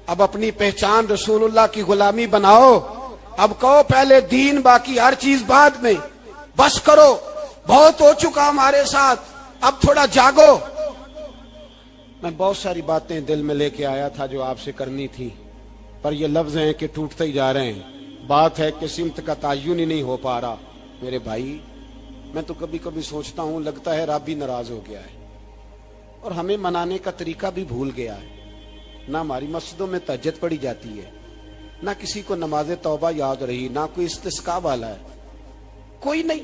اب اپنی پہچان رسول اللہ کی غلامی بناؤ. اب کہو پہلے دین باقی ہر چیز بعد میں. بس کرو، بہت ہو چکا ہمارے ساتھ، اب تھوڑا جاگو. میں بہت ساری باتیں دل میں لے کے آیا تھا جو آپ سے کرنی تھی، پر یہ لفظ ہیں کہ ٹوٹتے ہی جا رہے ہیں. بات ہے کہ سمت کا تعین ہی نہیں ہو پا رہا. میرے بھائی میں تو کبھی کبھی سوچتا ہوں لگتا ہے رب بھی ناراض ہو گیا ہے اور ہمیں منانے کا طریقہ بھی بھول گیا ہے. نہ ہماری مسجدوں میں تہجد پڑھی جاتی ہے، نہ کسی کو نماز توبہ یاد رہی، نہ کوئی استسقاء والا ہے، کوئی نہیں.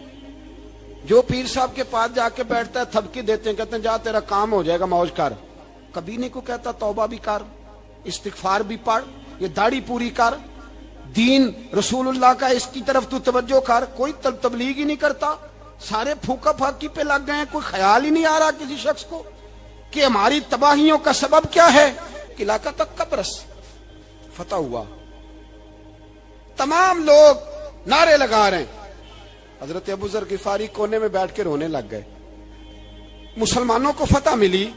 جو پیر صاحب کے پاس جا کے بیٹھتا ہے تھپکی دیتے ہیں، کہتے ہیں جا تیرا کام ہو جائے گا موج کر. کبھی نہیں کو کہتا توبہ بھی کر، استغفار بھی پڑھ، یہ داڑھی پوری کر، دین رسول اللہ کا اس کی طرف تو توجہ کر. کوئی تبلیغ ہی نہیں کرتا، سارے پھوکا پھاکی پہ لگ گئے ہیں. کوئی خیال ہی نہیں آ رہا کسی شخص کو کہ ہماری تباہیوں کا سبب کیا ہے. علاقہ تک قبرص فتح ہوا، تمام لوگ نعرے لگا رہے ہیں. حضرت ابو ذر غفاری کونے میں بیٹھ کے رونے لگ گئے. مسلمانوں کو فتح ملی،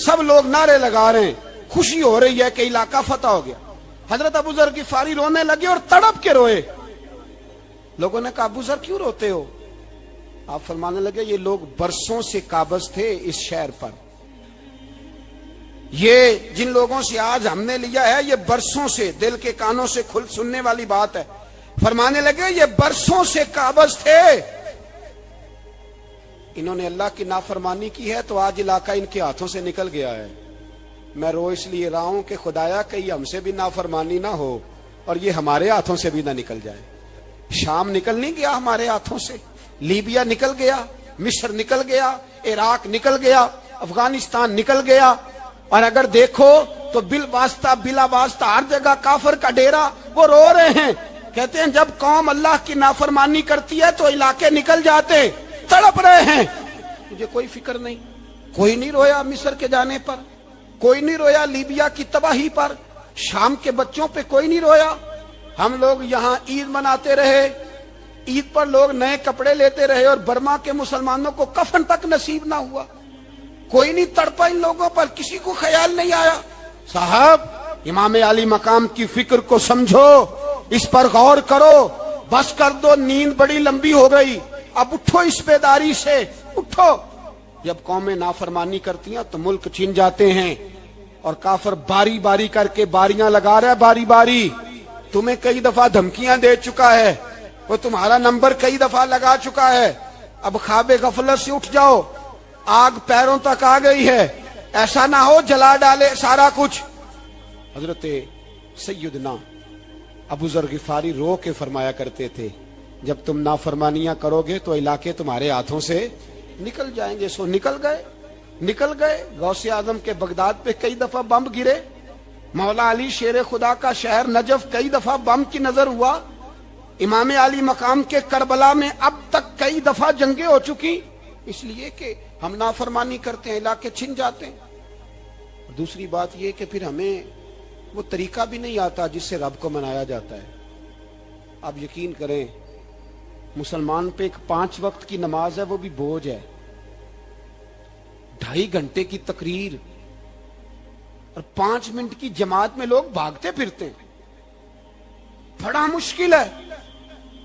سب لوگ نعرے لگا رہے ہیں، خوشی ہو رہی ہے کہ علاقہ فتح ہو گیا. حضرت ابو ذر غفاری رونے لگے اور تڑپ کے روئے. لوگوں نے کہا ابو ذر کیوں روتے ہو؟ آپ فرمانے لگے یہ لوگ برسوں سے قابض تھے اس شہر پر، یہ جن لوگوں سے آج ہم نے لیا ہے یہ برسوں سے، دل کے کانوں سے کھل سننے والی بات ہے. فرمانے لگے یہ برسوں سے قابض تھے، انہوں نے اللہ کی نافرمانی کی ہے تو آج علاقہ ان کے ہاتھوں سے نکل گیا ہے. میں رو اس لیے رہا ہوں کہ خدایا کہیں ہم سے بھی نافرمانی نہ ہو اور یہ ہمارے ہاتھوں سے بھی نہ نکل جائے. شام نکل نہیں گیا ہمارے ہاتھوں سے، لیبیا نکل گیا، مصر نکل گیا، عراق نکل گیا، افغانستان نکل گیا. اور اگر دیکھو تو بلا واسطہ ہر جگہ کافر کا ڈیرا. وہ رو رہے ہیں، کہتے ہیں جب قوم اللہ کی نافرمانی کرتی ہے تو علاقے نکل جاتے. تڑپ رہے ہیں، مجھے کوئی فکر نہیں. کوئی نہیں رویا مصر کے جانے پر، کوئی نہیں رویا لیبیا کی تباہی پر، شام کے بچوں پہ کوئی نہیں رویا. ہم لوگ یہاں عید مناتے رہے, عید پر لوگ نئے کپڑے لیتے رہے, اور برما کے مسلمانوں کو کفن تک نصیب نہ ہوا. کوئی نہیں تڑپا ان لوگوں پر, کسی کو خیال نہیں آیا. صاحب, امام علی مقام کی فکر کو سمجھو, اس پر غور کرو, بس کر دو, نیند بڑی لمبی ہو گئی, اب اٹھو اس بیداری سے, اٹھو. جب قومیں نافرمانی کرتی ہیں تو ملک چھن جاتے ہیں, اور کافر باری باری کر کے باریاں لگا رہا ہے, باری باری. تمہیں کئی دفعہ دھمکیاں دے چکا ہے, وہ تمہارا نمبر کئی دفعہ لگا چکا ہے. اب خواب غفلت سے اٹھ جاؤ, آگ پیروں تک آ گئی ہے, ایسا نہ ہو جلا ڈالے سارا کچھ. حضرت سیدنا ابو ذر غفاری رو کے فرمایا کرتے تھے, جب تم نافرمانیاں کرو گے تو علاقے تمہارے ہاتھوں سے نکل جائیں گے. سو نکل گئے. غوث اعظم کے بغداد پہ کئی دفعہ بم گرے, مولا علی شیر خدا کا شہر نجف کئی دفعہ بم کی نظر ہوا, امام علی مقام کے کربلا میں اب تک کئی دفعہ جنگیں ہو چکی, اس لیے کہ ہم نافرمانی کرتے ہیں, علاقے چھن جاتے ہیں. دوسری بات یہ کہ پھر ہمیں وہ طریقہ بھی نہیں آتا جس سے رب کو منایا جاتا ہے. آپ یقین کریں, مسلمان پہ ایک 5 وقت کی نماز ہے, وہ بھی بوجھ ہے. 2.5 گھنٹے کی تقریر اور 5 منٹ کی جماعت میں لوگ بھاگتے پھرتے ہیں, بڑا مشکل ہے.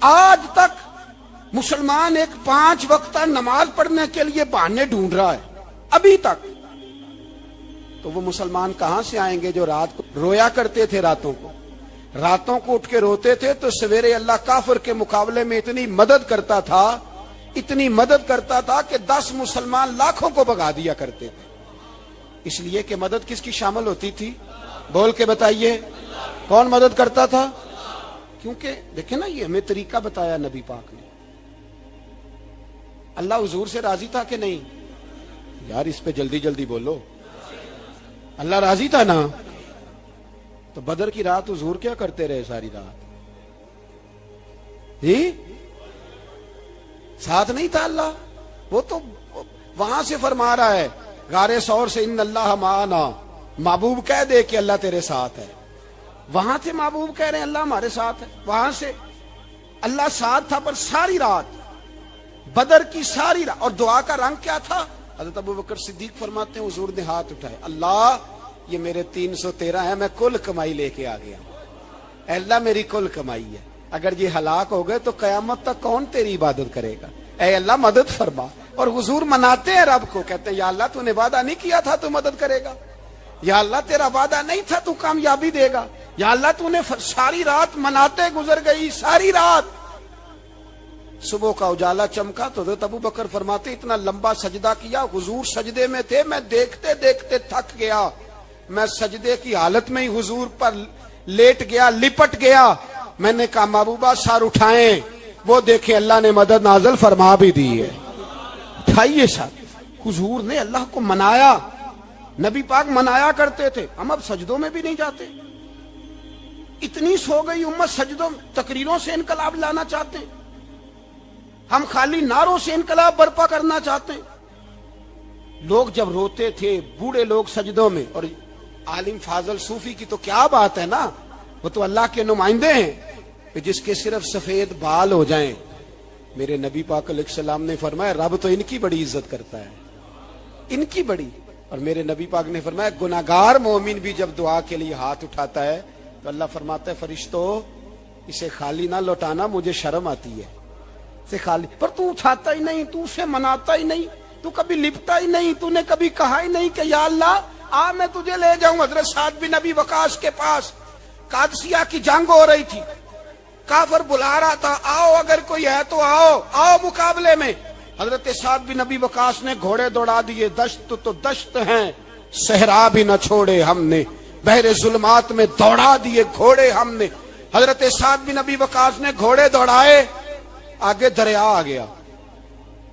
آج تک مسلمان ایک 5 وقتہ نماز پڑھنے کے لیے بہانے ڈھونڈ رہا ہے, ابھی تک. تو وہ مسلمان کہاں سے آئیں گے جو رات کو رویا کرتے تھے, راتوں کو اٹھ کے روتے تھے, تو سویرے اللہ کافر کے مقابلے میں اتنی مدد کرتا تھا کہ 10 مسلمان لاکھوں کو بھگا دیا کرتے تھے. اس لیے کہ مدد کس کی شامل ہوتی تھی؟ بول کے بتائیے, کون مدد کرتا تھا؟ کیونکہ دیکھیں نا, یہ ہمیں طریقہ بتایا نبی پاک نے. اللہ حضور سے راضی تھا کہ نہیں؟ یار اس پہ جلدی جلدی بولو. اللہ راضی تھا نا؟ تو بدر کی رات حضور کیا کرتے رہے ساری رات؟ جی ساتھ نہیں تھا اللہ؟ وہ تو وہاں سے فرما رہا ہے غار ثور سے, ان اللہ معنا. محبوب کہہ دے کہ اللہ تیرے ساتھ ہے. وہاں سے محبوب کہہ رہے ہیں اللہ ہمارے ساتھ ہے, وہاں سے اللہ ساتھ تھا. پر ساری رات, بدر کی ساری رات. اور دعا کا رنگ کیا تھا؟ حضرت ابوبکر صدیق فرماتے ہیں حضور نے ہاتھ اٹھائے, اللہ یہ میرے 313 ہے, میں کل کمائی لے کے آ گیا. اے اللہ میری کل کمائی ہے, اگر یہ ہلاک ہو گئے تو قیامت تک کون تیری عبادت کرے گا؟ اے اللہ مدد فرما. اور حضور مناتے ہیں رب کو, کہتے ہیں یا اللہ تو نے وعدہ نہیں کیا تھا تو مدد کرے گا, یا اللہ تیرا وعدہ نہیں تھا تو کامیابی دے گا, یا اللہ تو نے. ساری رات مناتے گزر گئی, ساری رات. صبح کا اجالا چمکا تو حضرت ابو بکر فرماتے اتنا لمبا سجدہ کیا, حضور سجدے میں تھے, میں دیکھتے دیکھتے تھک گیا, میں سجدے کی حالت میں ہی حضور پر لیٹ گیا, لپٹ گیا. میں نے کہا محبوبہ سر اٹھائیں, وہ دیکھیں اللہ نے مدد نازل فرما بھی دی ہے. اٹھائیے سر. حضور نے اللہ کو منایا, نبی پاک منایا کرتے تھے. ہم اب سجدوں میں بھی نہیں جاتے, اتنی سو گئی امت, سجدوں تقریروں سے انقلاب لانا چاہتے ہیں, ہم خالی نعروں سے انقلاب برپا کرنا چاہتے ہیں. لوگ جب روتے تھے, بوڑھے لوگ سجدوں میں, اور عالم فاضل صوفی کی تو کیا بات ہے نا, وہ تو اللہ کے نمائندے ہیں کہ جس کے صرف سفید بال ہو جائیں. میرے نبی پاک علیہ السلام نے فرمایا رب تو ان کی بڑی عزت کرتا ہے, ان کی بڑی. اور میرے نبی پاک نے فرمایا گناہگار مومن بھی جب دعا کے لیے ہاتھ اٹھاتا ہے تو اللہ فرماتا ہے فرشتوں اسے خالی نہ لوٹانا, مجھے شرم آتی ہے سے خالی. پر تو اٹھاتا ہی نہیں, تو اسے مناتا ہی نہیں, تو کبھی لپٹا ہی نہیں, تو نے کبھی کہا ہی نہیں کہ یا اللہ آ میں تجھے لے جاؤں. حضرت سعد بن ابی وقاص کے پاس قادسیہ کی جنگ ہو رہی تھی, کافر بلا رہا تھا, آؤ اگر کوئی ہے تو آؤ, آؤ مقابلے میں. حضرت سعد بن ابی وقاص نے گھوڑے دوڑا دیے, دشت تو دشت ہیں, صحرا بھی نہ چھوڑے ہم نے, بحر ظلمات میں دوڑا دیے گھوڑے ہم نے. حضرت سعد بن ابی وقاص نے گھوڑے دوڑائے, آگے دریا آ گیا,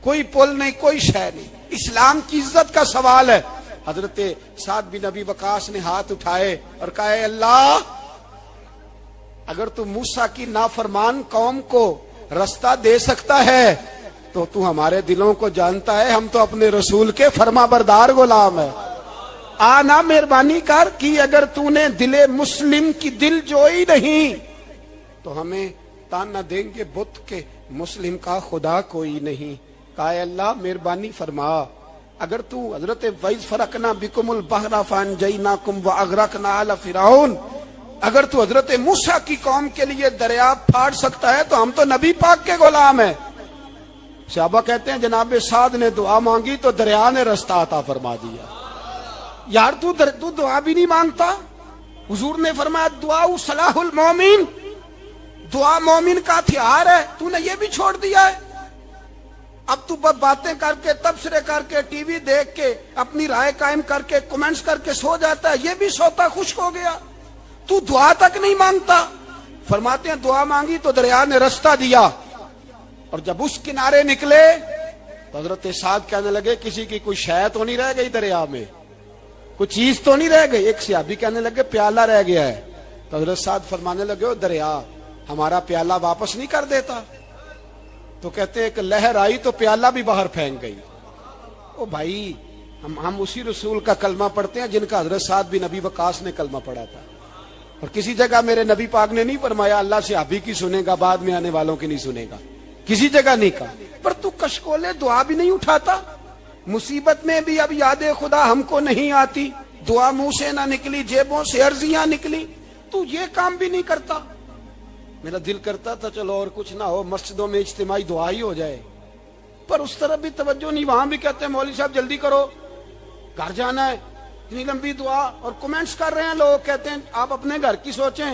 کوئی پل نہیں, کوئی شے نہیں. اسلام کی عزت کا سوال ہے. حضرت سعد بن ابی وقاص نے ہاتھ اٹھائے اور کہا اے اللہ اگر تو موسیٰ کی نافرمان قوم کو رستہ دے سکتا ہے تو ہمارے دلوں کو جانتا ہے, ہم تو اپنے رسول کے فرما بردار غلام ہیں. آنا مہربانی کر کی اگر تو نے دل مسلم کی دل جوئی نہیں تو ہمیں تانا دیں گے بت کے مسلم کا خدا کوئی نہیں. کہا اے اللہ مہربانی فرما اگر تو حضرت وَإِذْ فَرَقْنَا بِكُمُ الْبَحْرَ فَأَنْجَيْنَاكُمْ وَأَغْرَقْنَا آلَ فِرْعَوْنَ اگر تو حضرت موسیٰ کی قوم کے لیے دریا پھاڑ سکتا ہے تو ہم تو نبی پاک کے غلام ہیں. صحابہ کہتے ہیں جناب سعد نے دعا مانگی تو دریا نے رستہ عطا فرما دیا. یار تو دعا بھی نہیں مانگتا. حضور نے فرمایا دعا صلاح المومن، دعا مومن کا ہتھیار ہے، تو نے یہ بھی چھوڑ دیا ہے. اب تو باتیں کر کے تبصرے کر کے ٹی وی دیکھ کے اپنی رائے قائم کر کے کمنٹس کر کے سو جاتا ہے، یہ بھی سوتا خشک ہو گیا. تو دعا تک نہیں مانگتا. فرماتے ہیں دعا مانگی تو دریا نے رستہ دیا، اور جب اس کنارے نکلے تو حضرت سعد کہنے لگے کسی کی کوئی شے تو نہیں رہ گئی دریا میں، کوئی چیز تو نہیں رہ گئی. ایک صحابی کہنے لگے پیالہ رہ گیا ہے. تو حضرت سعد فرمانے لگے او دریا ہمارا پیالہ واپس نہیں کر دیتا. تو کہتے ہیں ایک لہر آئی تو پیالہ بھی باہر پھینک گئی. او بھائی ہم اسی رسول کا کلمہ پڑھتے ہیں جن کا حضرت سعد بن ابی وقاص نے کلمہ پڑھا تھا. اور کسی جگہ میرے نبی پاک نے نہیں فرمایا اللہ صحابی کی سنے گا بعد میں آنے والوں کی نہیں سنے گا، کسی جگہ نہیں کہا. پر تو کشکولے دعا بھی نہیں اٹھاتا. مصیبت میں بھی اب یاد خدا ہم کو نہیں آتی، دعا منہ سے نہ نکلی جیبوں سے عرضیاں نکلی، تو یہ کام بھی نہیں کرتا. میرا دل کرتا تھا چلو اور کچھ نہ ہو مسجدوں میں اجتماعی دعا ہی ہو جائے، پر اس طرف بھی توجہ نہیں. وہاں بھی کہتے ہیں مولوی صاحب جلدی کرو گھر جانا ہے، اتنی لمبی دعا. اور کمنٹس کر رہے ہیں لوگ کہتے ہیں آپ اپنے گھر کی سوچیں.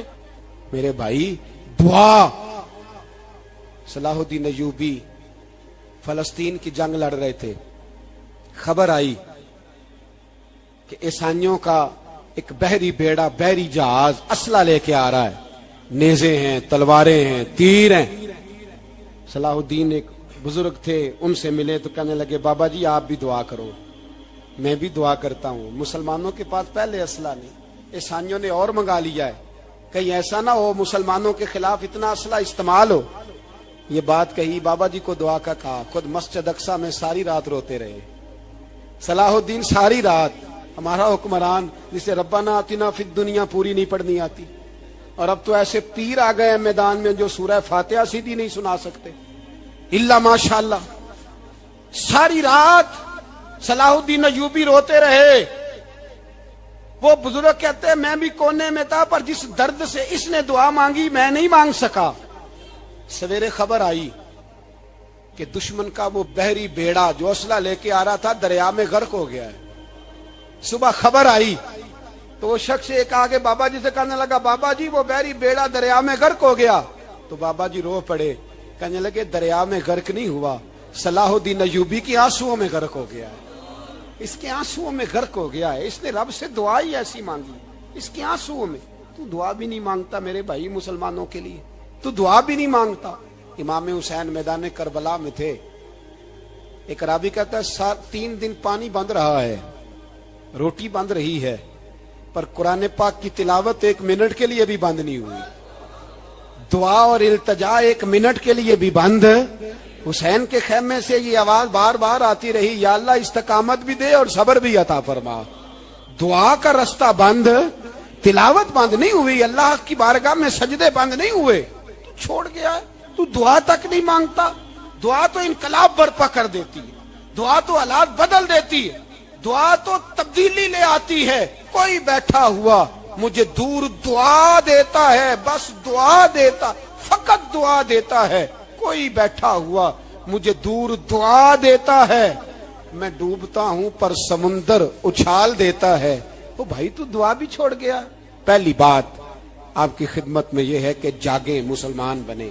میرے بھائی دعا. صلاح الدین ایوبی فلسطین کی جنگ لڑ رہے تھے، خبر آئی کہ عیسائیوں کا ایک بحری بیڑا بحری جہاز اسلحہ لے کے آ رہا ہے، نیزے ہیں تلواریں ہیں تیر ہیں. صلاح الدین ایک بزرگ تھے ان سے ملے تو کہنے لگے بابا جی آپ بھی دعا کرو. میں بھی دعا کرتا ہوں. مسلمانوں کے پاس پہلے اسلحہ نہیں، عیسائیوں نے اور منگا لیا ہے، کہیں ایسا نہ ہو مسلمانوں کے خلاف اتنا اسلحہ استعمال ہو. یہ بات کہی بابا جی کو دعا کا کہا. خود مسجد اقصی میں ساری رات روتے رہے صلاح الدین. ساری رات ہمارا حکمران جسے ربنا آتنا فی الدنیا پوری نہیں پڑھنی آتی، اور اب تو ایسے پیر آ گئے میدان میں جو سورہ فاتحہ سیدھی نہیں سنا سکتے الا ماشاءاللہ. ساری رات صلاح الدین ایوبی روتے رہے. وہ بزرگ کہتے ہیں میں بھی کونے میں تھا پر جس درد سے اس نے دعا مانگی میں نہیں مانگ سکا. سویرے خبر آئی کہ دشمن کا وہ بحری بیڑا جو اسلحہ لے کے آ رہا تھا دریا میں غرق ہو گیا ہے. صبح خبر آئی تو وہ شخص ایک آگے بابا جی سے کہنے لگا بابا جی وہ بحری بیڑا دریا میں غرق ہو گیا. تو بابا جی رو پڑے، کہنے لگے دریا میں غرق نہیں ہوا، صلاح الدین ایوبی کے آنسوؤں میں غرق ہو گیا ہے. اس کے آنسوؤں میں غرق ہو گیا ہے، اس نے رب سے دعا ہی ایسی مانگی اس کے آنسوؤں میں. تو دعا بھی نہیں مانگتا میرے بھائی مسلمانوں کے لیے، تو دعا بھی نہیں مانگتا. امام حسین میدان کربلا میں تھے. ایک راوی کہتا ہے 3 دن پانی بند رہا ہے، روٹی بند رہی ہے، پر قرآن پاک کی تلاوت 1 منٹ کے لیے بھی بند نہیں ہوئی. دعا اور التجا 1 منٹ کے لیے بھی بند. حسین کے خیمے سے یہ آواز بار بار آتی رہی یا اللہ استقامت بھی دے اور صبر بھی عطا فرما. دعا کا رستہ بند، تلاوت بند نہیں ہوئی، اللہ کی بارگاہ میں سجدے بند نہیں ہوئے، تو چھوڑ گیا. تو دعا تک نہیں مانگتا. دعا تو انقلاب برپا کر دیتی ہے، دعا تو حالات بدل دیتی ہے، دعا تو تبدیلی لے آتی ہے. کوئی بیٹھا ہوا مجھے دور دعا دیتا ہے، بس دعا دیتا، فقط دعا دیتا ہے. کوئی بیٹھا ہوا مجھے دور دعا دیتا ہے، میں ڈوبتا ہوں پر سمندر اچھال دیتا ہے. تو بھائی تو دعا بھی چھوڑ گیا. پہلی بات آپ کی خدمت میں یہ ہے کہ جاگیں، مسلمان بنیں.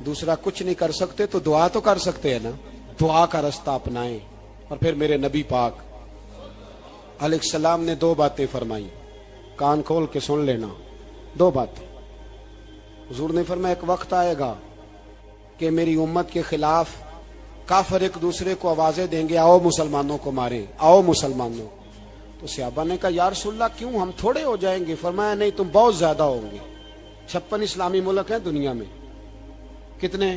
دوسرا کچھ نہیں کر سکتے تو دعا تو کر سکتے ہیں نا، دعا کا رستہ اپنائیں. اور پھر میرے نبی پاک علیہ السلام نے 2 باتیں فرمائی، کان کھول کے سن لینا. 2 باتیں حضور نے فرمایا ایک وقت آئے گا کہ میری امت کے خلاف کافر ایک دوسرے کو آوازیں دیں گے آؤ مسلمانوں کو ماریں، آؤ مسلمانوں. تو صحابہ نے کہا یا رسول اللہ کیوں، ہم تھوڑے ہو جائیں گے؟ فرمایا نہیں تم بہت زیادہ ہوں گے. 56 اسلامی ملک ہیں دنیا میں، کتنے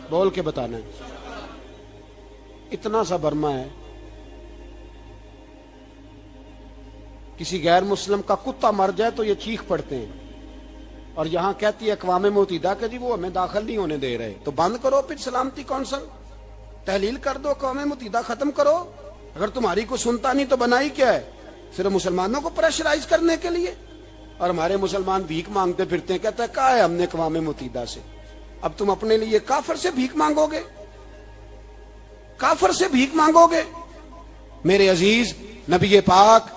بول کے بتانا ہے؟ اتنا سا برما ہے. کسی غیر مسلم کا کتا مر جائے تو یہ چیخ پڑتے ہیں، اور یہاں کہتی ہے اقوام متحدہ کہ جی وہ ہمیں داخل نہیں ہونے دے رہے، تو بند کرو پھر سلامتی کونسل، تحلیل کر دو، اقوام متحدہ ختم کرو۔ اگر تمہاری کو سنتا نہیں تو بنائی کیا ہے؟ صرف مسلمانوں کو پریشرائز کرنے کے لیے۔ اور ہمارے مسلمان بھیک مانگتے پھرتے ہیں، کہتا ہے کہا ہے ہم نے اقوام متحدہ سے، اب تم اپنے لیے کافر سے بھیک مانگو گے؟ کافر سے بھیک مانگو گے؟ میرے عزیز، نبی پاک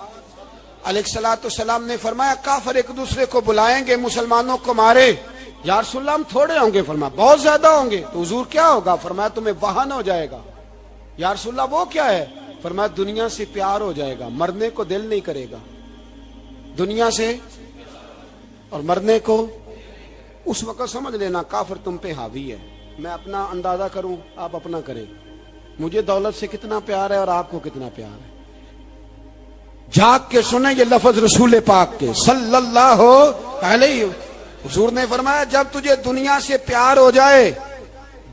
علیہ الصلوۃ والسلام نے فرمایا کافر ایک دوسرے کو بلائیں گے مسلمانوں کو مارے، یا رسول اللہ ہم تھوڑے ہوں گے، فرمایا بہت زیادہ ہوں گے، تو حضور کیا ہوگا؟ فرمایا تمہیں وہن ہو جائے گا۔ یا رسول اللہ وہ کیا ہے؟ فرمایا دنیا سے پیار ہو جائے گا، مرنے کو دل نہیں کرے گا، دنیا سے اور مرنے کو۔ اس وقت سمجھ لینا کافر تم پہ حاوی ہے۔ میں اپنا اندازہ کروں، آپ اپنا کریں، مجھے دولت سے کتنا پیار ہے اور آپ کو کتنا پیار ہے۔ جھاگ کے سنیں یہ لفظ رسول پاک کے صلی اللہ علیہ، حضور نے فرمایا جب تجھے دنیا سے پیار ہو جائے،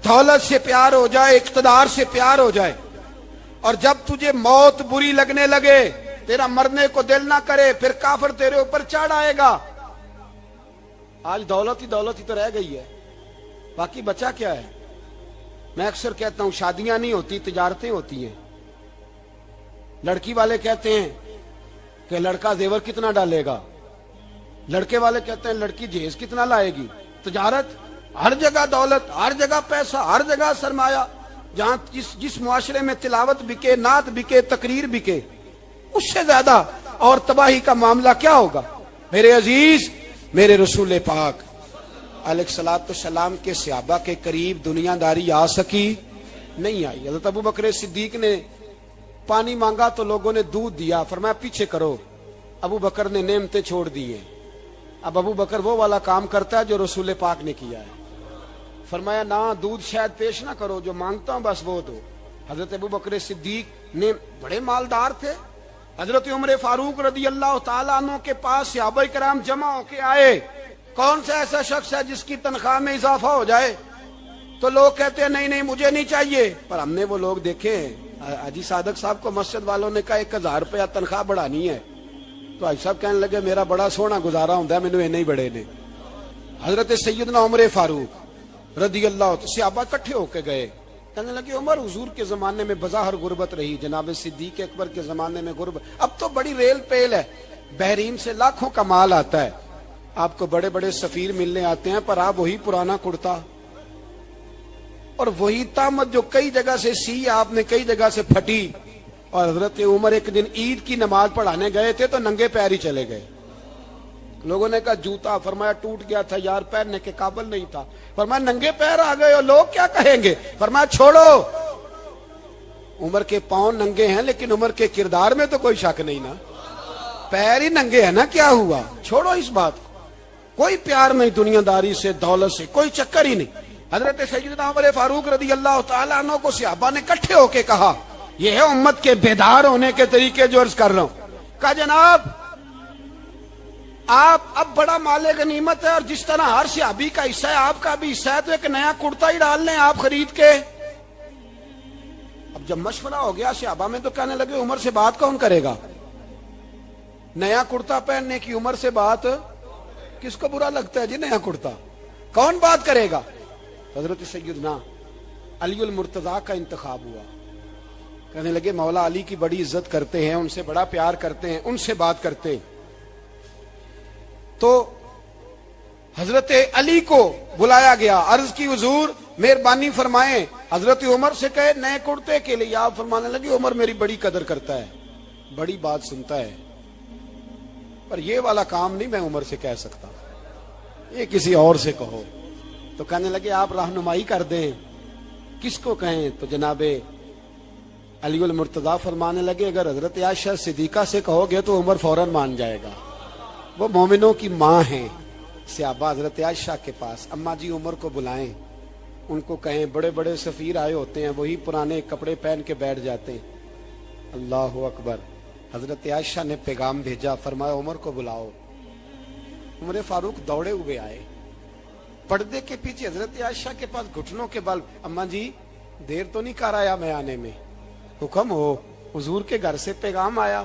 دولت سے پیار ہو جائے، اقتدار سے پیار ہو جائے، اور جب تجھے موت بری لگنے لگے، تیرا مرنے کو دل نہ کرے، پھر کافر تیرے اوپر چڑھ آئے گا۔ آج دولت ہی تو رہ گئی ہے، باقی بچا کیا ہے؟ میں اکثر کہتا ہوں شادیاں نہیں ہوتی، تجارتیں ہوتی ہیں۔ لڑکی والے کہتے ہیں کہ لڑکا زیور کتنا ڈالے گا، لڑکے والے کہتے ہیں لڑکی جہیز کتنا لائے گی۔ تجارت، ہر جگہ دولت، ہر جگہ پیسہ، ہر جگہ سرمایہ۔ جہاں جس معاشرے میں تلاوت بکے، نعت بکے، تقریر بکے، اس سے زیادہ اور تباہی کا معاملہ کیا ہوگا؟ میرے عزیز، میرے رسول پاک علیہ الصلوۃ والسلام کے صحابہ کے قریب دنیا داری آ سکی نہیں آئی۔ حضرت ابو بکر صدیق نے پانی مانگا تو لوگوں نے دودھ دیا، فرمایا پیچھے کرو، ابو بکر نے نعمتیں چھوڑ دی ہیں۔ اب ابو بکر وہ والا کام کرتا ہے جو رسول پاک نے کیا ہے، فرمایا نہ دودھ شاید پیش نہ کرو، جو مانگتا ہوں بس وہ دو۔ حضرت ابو بکر صدیق نے بڑے مالدار تھے، حضرت عمر فاروق رضی اللہ تعالیٰ عنہ کے پاس صحابہ کرام جمع ہو کے آئے، کون سا ایسا شخص ہے جس کی تنخواہ میں اضافہ ہو جائے؟ تو لوگ کہتے ہیں نہیں مجھے نہیں چاہیے، پر ہم نے وہ لوگ دیکھے ہیں۔ حاجی صادق صاحب کو مسجد والوں نے کہا 1000 روپیہ تنخواہ بڑھانی ہے، تو حاجی صاحب کہنے لگے میرا بڑا سونا گزارا ہوتا ہے، مینوں نہیں بڑے نے۔ حضرت سیدنا عمر فاروق رضی اللہ صحابہ اکٹھے ہو کے گئے، کہنے لگے عمر حضور کے زمانے میں بظاہر غربت رہی، جناب صدیق اکبر کے زمانے میں غربت، اب تو بڑی ریل پیل ہے، بحرین سے لاکھوں کا مال آتا ہے، آپ کو بڑے بڑے سفیر ملنے آتے ہیں، پر آپ وہی پرانا کرتا اور وہی تامت جو کئی جگہ سے سی آپ نے کئی جگہ سے پھٹی۔ اور حضرت عمر ایک دن عید کی نماز پڑھانے گئے تھے تو ننگے پیر ہی چلے گئے۔ لوگوں نے کہا جوتا، فرمایا ٹوٹ گیا تھا یار، پہننے کے قابل نہیں تھا۔ فرمایا ننگے پیر آ گئے اور لوگ کیا کہیں گے؟ فرمایا چھوڑو، عمر کے پاؤں ننگے ہیں لیکن عمر کے کردار میں تو کوئی شک نہیں نا، پیر ہی ننگے ہیں نا، کیا ہوا؟ چھوڑو اس بات کو، کوئی پیار نہیں دنیا داری سے، دولت سے کوئی چکر ہی نہیں۔ حضرت سیدنا عمر فاروق رضی اللہ تعالیٰ عنہ کو صحابہ نے اکٹھے ہو کے کہا، یہ ہے امت کے بیدار ہونے کے طریقے جو عرض کر رہا ہوں۔ کہا جناب آپ اب بڑا مال غنیمت ہے، اور جس طرح ہر صحابی کا حصہ ہے آپ کا بھی حصہ ہے، تو ایک نیا کرتا ہی ڈال لیں آپ خرید کے۔ اب جب مشورہ ہو گیا صحابہ میں تو کہنے لگے عمر سے بات کون کرے گا؟ نیا کرتا پہننے کی عمر سے بات کس کو برا لگتا ہے جی؟ نیا کرتا کون بات کرے گا؟ حضرت سیدنا علی المرتضیٰ کا انتخاب ہوا، کہنے لگے مولا علی کی بڑی عزت کرتے ہیں، ان سے بڑا پیار کرتے ہیں، ان سے بات کرتے ہیں۔ تو حضرت علی کو بلایا گیا، عرض کی حضور مہربانی فرمائیں، حضرت عمر سے کہے نئے کرتے کے لیے۔ آپ فرمانے لگے عمر میری بڑی قدر کرتا ہے، بڑی بات سنتا ہے، پر یہ والا کام نہیں میں عمر سے کہہ سکتا، یہ کسی اور سے کہو۔ تو کہنے لگے آپ رہنمائی کر دیں، کس کو کہیں؟ تو جناب علی المرتضیٰ فرمانے لگے اگر حضرت عائشہ صدیقہ سے کہو گے تو عمر فوراً مان جائے گا، وہ مومنوں کی ماں ہیں۔ صحابہ حضرت عائشہ کے پاس، اماں جی عمر کو بلائیں، ان کو کہیں بڑے بڑے سفیر آئے ہوتے ہیں، وہی پرانے کپڑے پہن کے بیٹھ جاتے ہیں۔ اللہ اکبر۔ حضرت عائشہ نے پیغام بھیجا، فرمایا عمر کو بلاؤ۔ عمر فاروق دوڑے ہوئے آئے، پردے کے پیچھے حضرت عائشہ کے پاس گھٹنوں کے بل، اماں جی دیر تو نہیں کر آیا میں آنے میں؟ حکم ہو، حضور کے گھر سے پیغام آیا،